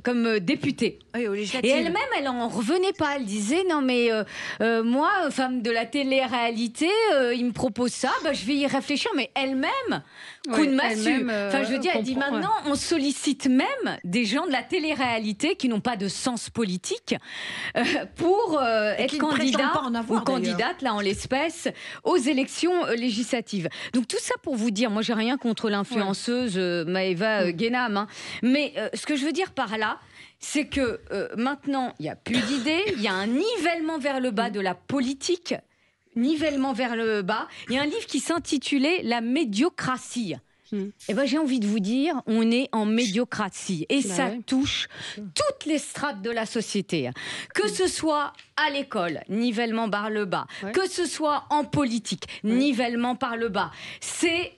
comme députée. Et elle-même, elle en revenait pas. Elle disait non mais moi, femme de la télé-réalité, il me propose ça, je vais y réfléchir. Mais elle-même, coup de massue. Je veux dire, elle dit maintenant, on sollicite même des gens de la télé-réalité qui n'ont pas de sens politique pour être candidat ou candidate, là en l'espèce, aux élections législatives. Donc tout ça pour vous dire, moi j'ai rien contre l'influenceuse Maëva Guénam, mais ce que je veux dire par là, c'est que maintenant il n'y a plus d'idées, il y a un nivellement vers le bas de la politique, nivellement vers le bas. Il y a un livre qui s'intitulait La médiocratie. Eh ben, j'ai envie de vous dire, on est en médiocratie et ça touche toutes les strates de la société. Que ce soit à l'école, nivellement par le bas, que ce soit en politique, nivellement par le bas.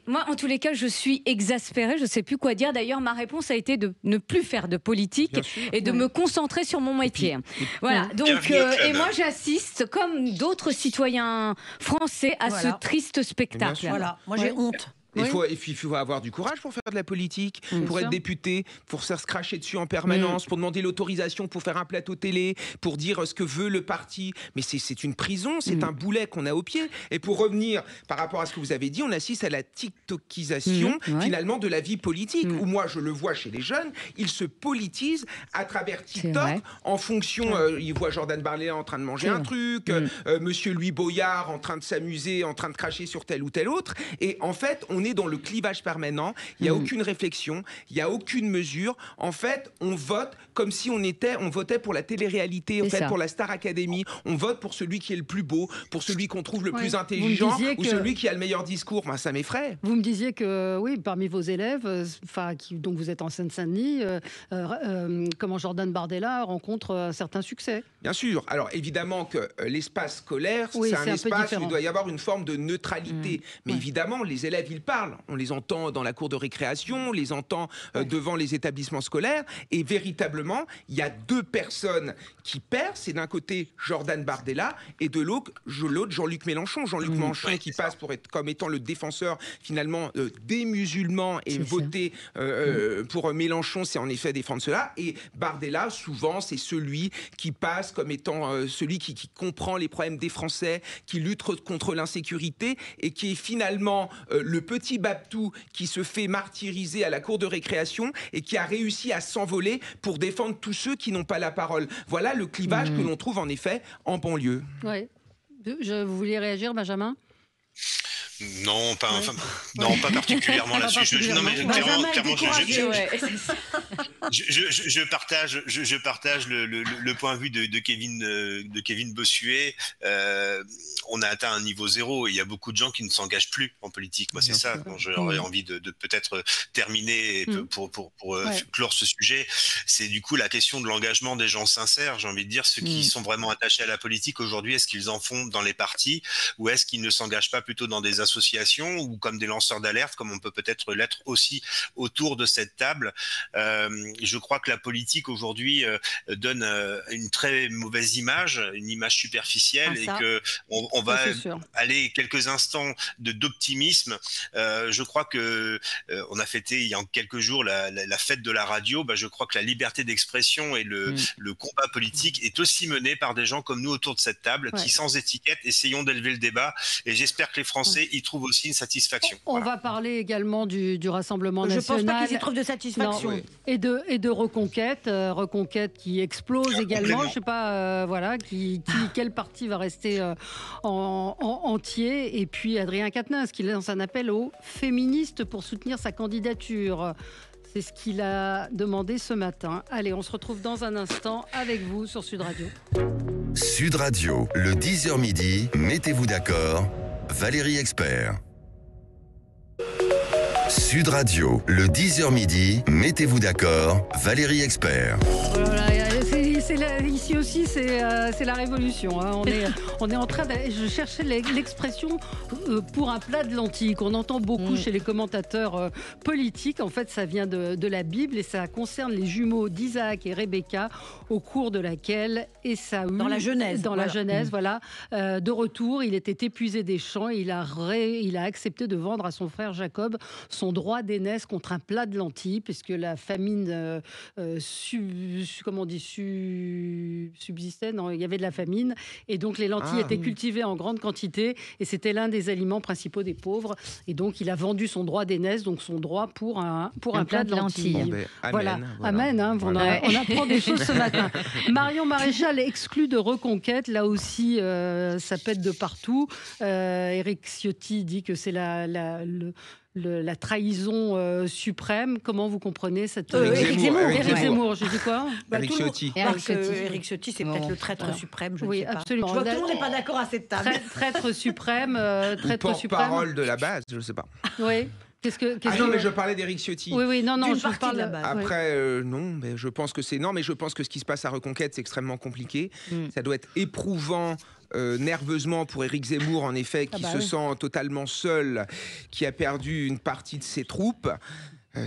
Moi, en tous les cas, je suis exaspérée, je ne sais plus quoi dire. D'ailleurs, ma réponse a été de ne plus faire de politique et de me concentrer sur mon métier. Voilà. Donc, et moi, j'assiste, comme d'autres citoyens français, à ce triste spectacle. Voilà. Moi, j'ai honte. Il faut avoir du courage pour faire de la politique, pour être député, pour se cracher dessus en permanence, pour demander l'autorisation, pour faire un plateau télé, pour dire ce que veut le parti. Mais c'est une prison, c'est un boulet qu'on a au pied. Et pour revenir par rapport à ce que vous avez dit, on assiste à la tiktokisation finalement de la vie politique. Où moi, je le vois chez les jeunes, ils se politisent à travers TikTok en fonction. Ils voient Jordan Bardella en train de manger un truc, Monsieur Louis Boyard en train de s'amuser, en train de cracher sur tel ou tel autre. Et en fait, on est dans le clivage permanent, il n'y a aucune réflexion, il n'y a aucune mesure. En fait, on vote comme si on votait pour la télé-réalité, en fait, pour la Star Academy. On vote pour celui qui est le plus beau, pour celui qu'on trouve le plus intelligent, ou celui qui a le meilleur discours. Ben, ça m'effraie. Vous me disiez que, parmi vos élèves, donc vous êtes en Seine-Saint-Denis, comment Jordan Bardella rencontre un certain succès. Bien sûr. Alors, évidemment que l'espace scolaire, c'est un espace où il doit y avoir une forme de neutralité. Mais évidemment, les élèves, ils parlent. On les entend dans la cour de récréation, on les entend devant les établissements scolaires. Et véritablement, il y a deux personnes qui perdent. C'est d'un côté Jordan Bardella et de l'autre Jean-Luc Mélenchon. Jean-Luc Mélenchon qui passe comme étant le défenseur finalement des musulmans et voter pour Mélenchon, c'est en effet défendre cela. Et Bardella, souvent, c'est celui qui passe comme étant celui qui comprend les problèmes des Français, qui lutte contre l'insécurité et qui est finalement le petit Babtou qui se fait martyriser à la cour de récréation et qui a réussi à s'envoler pour défendre tous ceux qui n'ont pas la parole. Voilà le clivage que l'on trouve en effet en banlieue. Oui. Vous vouliez réagir, Benjamin ? Non, pas particulièrement là-dessus. Je partage le point de vue de Kevin Bossuet. On a atteint un niveau zéro et il y a beaucoup de gens qui ne s'engagent plus en politique. Moi, c'est ça dont j'aurais envie de peut-être terminer pour clore ce sujet. C'est du coup la question de l'engagement des gens sincères. J'ai envie de dire, ceux qui sont vraiment attachés à la politique aujourd'hui, est-ce qu'ils en font dans les partis ou est-ce qu'ils ne s'engagent pas plutôt dans des associations ou comme des lanceurs d'alerte, comme on peut peut-être l'être aussi autour de cette table. Je crois que la politique aujourd'hui donne une très mauvaise image, une image superficielle et que on va aller quelques instants d'optimisme. Je crois que on a fêté il y a quelques jours la fête de la radio. Je crois que la liberté d'expression et le combat politique est aussi mené par des gens comme nous autour de cette table qui, sans étiquette, essayons d'élever le débat et j'espère que les Français y trouvent aussi une satisfaction. On va parler également du Rassemblement national. Je pense pas qu'ils y trouvent de satisfaction. Non, et de Reconquête, Reconquête qui explose également. Je sais pas, quel parti va rester en entier. Et puis Adrien Quatennens qui lance un appel aux féministes pour soutenir sa candidature. C'est ce qu'il a demandé ce matin. Allez, on se retrouve dans un instant avec vous sur Sud Radio. Sud Radio, le 10h midi, mettez-vous d'accord. Valérie Expert. Sud Radio, le 10h midi, mettez-vous d'accord. Valérie Expert. Voilà, ici aussi, c'est la révolution. Hein. On est en train de... Je cherchais l'expression pour un plat de lentilles qu'on entend beaucoup chez les commentateurs politiques. En fait, ça vient de la Bible et ça concerne les jumeaux d'Isaac et Rebecca, au cours de laquelle Ésaü... Dans la Genèse. Voilà. De retour, il était épuisé des champs et il a accepté de vendre à son frère Jacob son droit d'aînesse contre un plat de lentilles, puisque la famine subsistait, non, il y avait de la famine, et donc les lentilles étaient cultivées en grande quantité, et c'était l'un des aliments principaux des pauvres, et donc il a vendu son droit d'aînesse, donc son droit pour un plat de lentilles. Voilà. Amen. Hein, on apprend des choses ce matin. Marion Maréchal exclue de Reconquête, là aussi ça pète de partout. Éric Ciotti dit que c'est la trahison suprême. Comment vous comprenez cette... Éric Zemmour, j'ai dit quoi? Éric Ciotti. Éric Ciotti, c'est peut-être le traître suprême, je ne sais pas. Absolument. Je vois que tout le monde n'est pas d'accord à cette table. Traître suprême. Porte-parole de la base, je ne sais pas. Oui. Non, mais je parlais d'Éric Ciotti. Oui, non, je parle là-bas. Après, non, mais je pense que ce qui se passe à Reconquête, c'est extrêmement compliqué. Ça doit être éprouvant. Nerveusement pour Éric Zemmour, en effet, qui se sent totalement seul, qui a perdu une partie de ses troupes.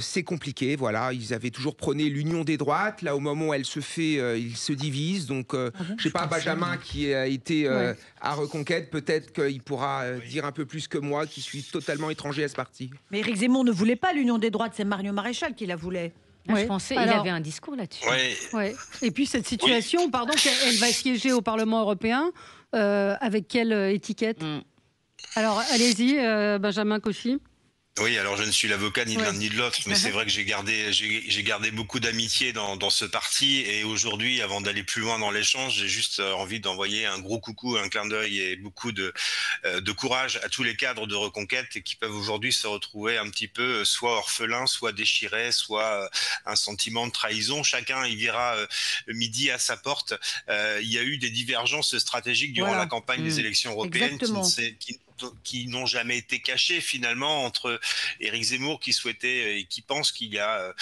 C'est compliqué, voilà. Ils avaient toujours prôné l'union des droites. Là, au moment où elle se fait, ils se divisent. Donc, je sais pas, Benjamin, qui a été à Reconquête, peut-être qu'il pourra dire un peu plus que moi, qui suis totalement étranger à ce parti. Mais Éric Zemmour ne voulait pas l'union des droites, c'est Marion Maréchal qui la voulait. Je pensais qu'il avait un discours là-dessus. Ouais. Et puis cette situation, pardon, elle va siéger au Parlement européen. Avec quelle étiquette Alors, allez-y, Benjamin Cauchy. Oui, alors je ne suis l'avocat ni de l'un ni de l'autre, mais c'est vrai que j'ai gardé beaucoup d'amitié dans ce parti, et aujourd'hui, avant d'aller plus loin dans l'échange, j'ai juste envie d'envoyer un gros coucou, un clin d'œil et beaucoup de courage à tous les cadres de Reconquête qui peuvent aujourd'hui se retrouver un petit peu soit orphelins, soit déchirés, soit un sentiment de trahison. Chacun y verra midi à sa porte. Il y a eu des divergences stratégiques durant la campagne des élections européennes qui n'ont jamais été cachés finalement entre Éric Zemmour qui souhaitait et qui pense qu'il y a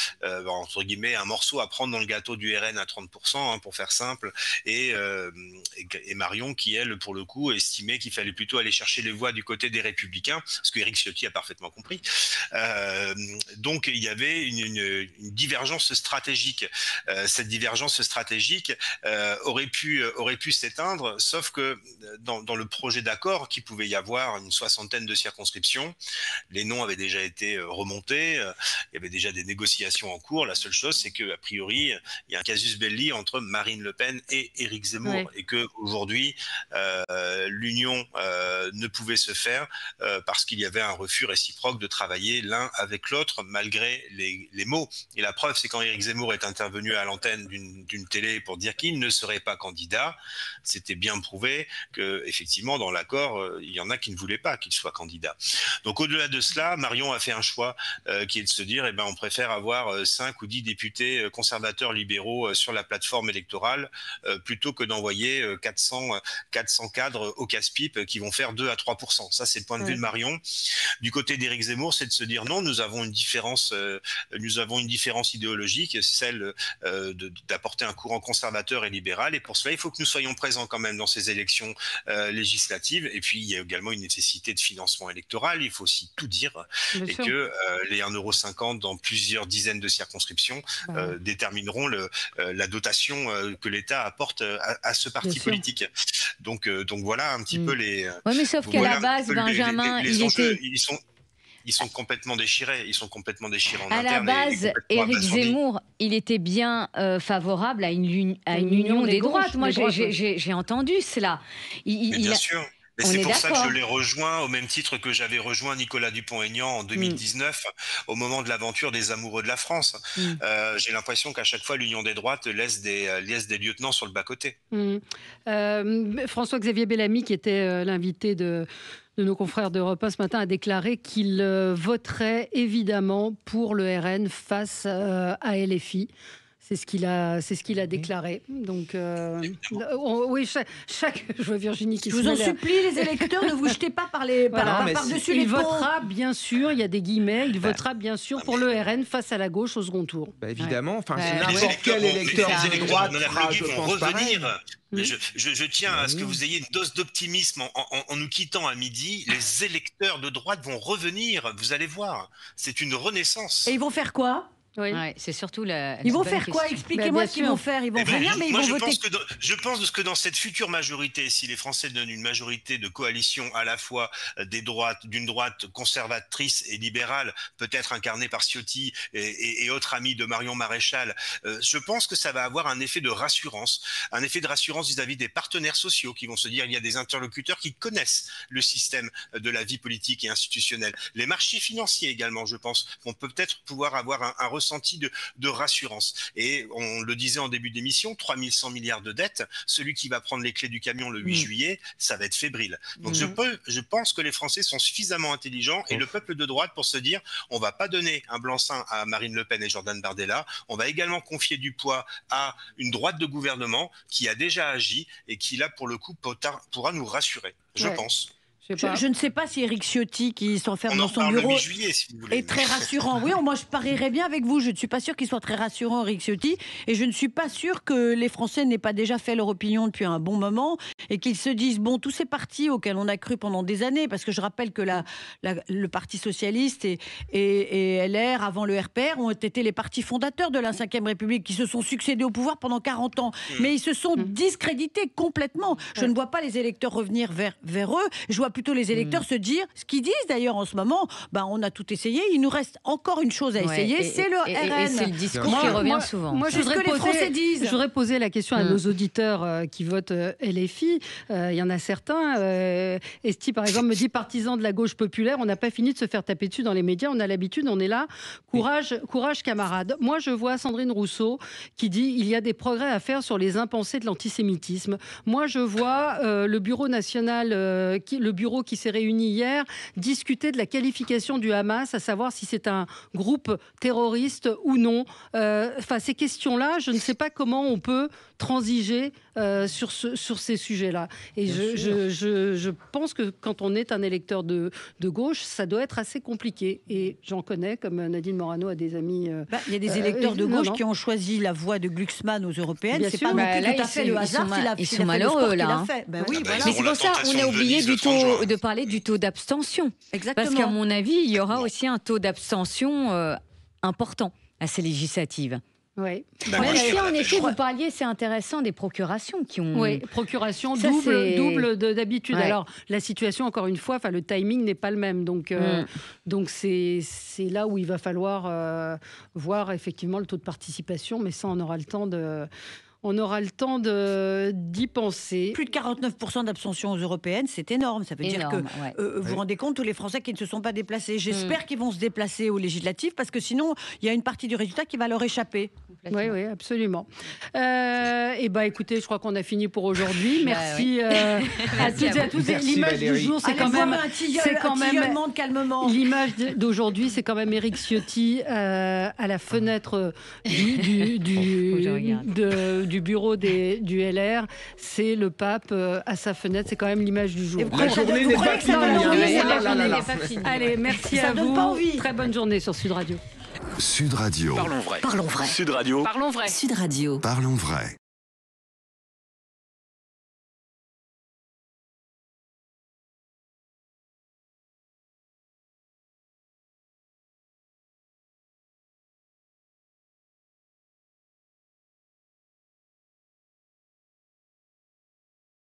entre guillemets un morceau à prendre dans le gâteau du RN à 30%, pour faire simple, et Marion qui, elle, pour le coup, estimait qu'il fallait plutôt aller chercher les voix du côté des Républicains, ce que Éric Ciotti a parfaitement compris. Donc il y avait une divergence stratégique. Cette divergence stratégique aurait pu s'éteindre, sauf que dans le projet d'accord qu'il pouvait y avoir une soixantaine de circonscriptions, les noms avaient déjà été remontés, il y avait déjà des négociations en cours. La seule chose, c'est qu'a priori, il y a un casus belli entre Marine Le Pen et Éric Zemmour, et qu'aujourd'hui, l'union ne pouvait se faire parce qu'il y avait un refus réciproque de travailler l'un avec l'autre, malgré les mots. Et la preuve, c'est quand Éric Zemmour est intervenu à l'antenne d'une télé pour dire qu'il ne serait pas candidat, c'était bien prouvé qu'effectivement, dans l'accord, il y en a qui ne voulaient pas qu'il soit candidat. Donc au-delà de cela, Marion a fait un choix qui est de se dire on préfère avoir 5 ou 10 députés conservateurs libéraux sur la plateforme électorale plutôt que d'envoyer 400 cadres au casse-pipe qui vont faire 2 à 3%. Ça, c'est le point de vue de Marion. Du côté d'Éric Zemmour, c'est de se dire non, nous avons une différence idéologique, celle d'apporter un courant conservateur et libéral, et pour cela, il faut que nous soyons présents quand même dans ces élections législatives. Et puis, il y a également une nécessité de financement électoral, il faut aussi tout dire, et que les 1,50 € dans plusieurs dizaines de circonscriptions détermineront la dotation que l'État apporte à ce parti politique. Donc voilà un petit peu les... Oui, mais sauf qu'à la base, Benjamin, les enjeux, ils sont complètement déchirés. Ils sont complètement déchirés en interne. À la base, Éric Zemmour, il était bien favorable à une union des droites. Moi, j'ai entendu cela. Bien sûr. Mais c'est pour ça que je l'ai rejoint au même titre que j'avais rejoint Nicolas Dupont-Aignan en 2019 au moment de l'aventure des amoureux de la France. J'ai l'impression qu'à chaque fois l'union des droites laisse des lieutenants sur le bas-côté. François-Xavier Bellamy, qui était l'invité de nos confrères d'Europe 1 ce matin, a déclaré qu'il voterait évidemment pour le RN face à LFI. C'est ce qu'il a déclaré. Donc, oui, je vois Virginie qui se met là. Je vous en supplie, les électeurs, ne vous jetez pas par-dessus les ponts. Il votera, bien sûr, il y a des guillemets, il votera bien sûr pour le RN face à la gauche au second tour. Évidemment, n'importe quel électeur de droite vont revenir. Mais je tiens à ce que vous ayez une dose d'optimisme en nous quittant à midi. Les électeurs de droite vont revenir, vous allez voir. C'est une renaissance. Et ils vont faire quoi ? C'est surtout ils vont faire quoi ? Expliquez-moi ce qu'ils vont faire. Ils vont venir, mais ils vont voter. Je pense que dans cette future majorité, si les Français donnent une majorité de coalition à la fois d'une droite conservatrice et libérale, peut-être incarnée par Ciotti et autres amis de Marion Maréchal, je pense que ça va avoir un effet de rassurance vis-à-vis des partenaires sociaux qui vont se dire il y a des interlocuteurs qui connaissent le système de la vie politique et institutionnelle. Les marchés financiers également, je pense, vont peut-être pouvoir avoir un ressenti de rassurance. Et on le disait en début d'émission, 3100 milliards de dettes, celui qui va prendre les clés du camion le 8 juillet, ça va être fébrile. Donc je pense que les Français sont suffisamment intelligents et le peuple de droite pour se dire on va pas donner un blanc-seing à Marine Le Pen et Jordan Bardella, on va également confier du poids à une droite de gouvernement qui a déjà agi et qui là pour le coup pourra nous rassurer, je pense. Je ne sais pas si Éric Ciotti, qui s'enferme dans son bureau, si vous voulez. est très rassurant. Oui, moi je parierais bien avec vous. Je ne suis pas sûre qu'il soit très rassurant, Éric Ciotti. Et je ne suis pas sûre que les Français n'aient pas déjà fait leur opinion depuis un bon moment et qu'ils se disent, bon, tous ces partis auxquels on a cru pendant des années, parce que je rappelle que le Parti Socialiste et LR, avant le RPR, ont été les partis fondateurs de la Ve République qui se sont succédés au pouvoir pendant 40 ans. Mais ils se sont discrédités complètement. Je ne vois pas les électeurs revenir vers eux. Je vois plutôt les électeurs se dire, ce qu'ils disent d'ailleurs en ce moment, on a tout essayé, il nous reste encore une chose à essayer, c'est le RN. Et c'est le discours qui revient souvent. Moi, c'est ce que les Français disent. Je voudrais poser la question à nos auditeurs qui votent LFI. Il y en a certains. Esti, par exemple, me dit, partisan de la gauche populaire, on n'a pas fini de se faire taper dessus dans les médias, on a l'habitude, on est là. Courage camarades. Moi, je vois Sandrine Rousseau qui dit, il y a des progrès à faire sur les impensés de l'antisémitisme. Moi, je vois le bureau national, le bureau qui s'est réuni hier, discuter de la qualification du Hamas, à savoir si c'est un groupe terroriste ou non. Ces questions-là, je ne sais pas comment on peut transiger sur ces sujets-là. Et je pense que quand on est un électeur de gauche, ça doit être assez compliqué. Et j'en connais, comme Nadine Morano a des amis... Il y a des électeurs de gauche qui ont choisi la voie de Glucksmann aux européennes. C'est pas non plus tout à fait le hasard. Ils sont malheureux, là. Mais c'est pour ça qu'on a oublié de parler du taux d'abstention. Exactement. Parce qu'à mon avis, il y aura aussi un taux d'abstention important à ces législatives. Oui. Même si en effet, vous parliez, c'est intéressant, des procurations qui ont... Oui, procuration double d'habitude. Ouais. Alors, la situation, encore une fois, le timing n'est pas le même. Donc c'est là où il va falloir voir effectivement le taux de participation. Mais ça, on aura le temps d'y penser. Plus de 49% d'abstention aux européennes, c'est énorme. Ça veut dire que vous vous rendez compte, tous les Français qui ne se sont pas déplacés. J'espère qu'ils vont se déplacer aux législatives parce que sinon, il y a une partie du résultat qui va leur échapper. Oui, absolument. Écoutez, je crois qu'on a fini pour aujourd'hui. Merci à toutes et à tous. L'image du jour, c'est quand même de calmement. L'image d'aujourd'hui, c'est quand même Éric Ciotti à la fenêtre du bureau du LR, c'est le pape à sa fenêtre, c'est quand même l'image du jour. La journée n'est pas finie. Allez, merci à vous. Très bonne journée sur Sud Radio. Sud Radio. Parlons vrai. Sud Radio. Parlons vrai. Parlons vrai.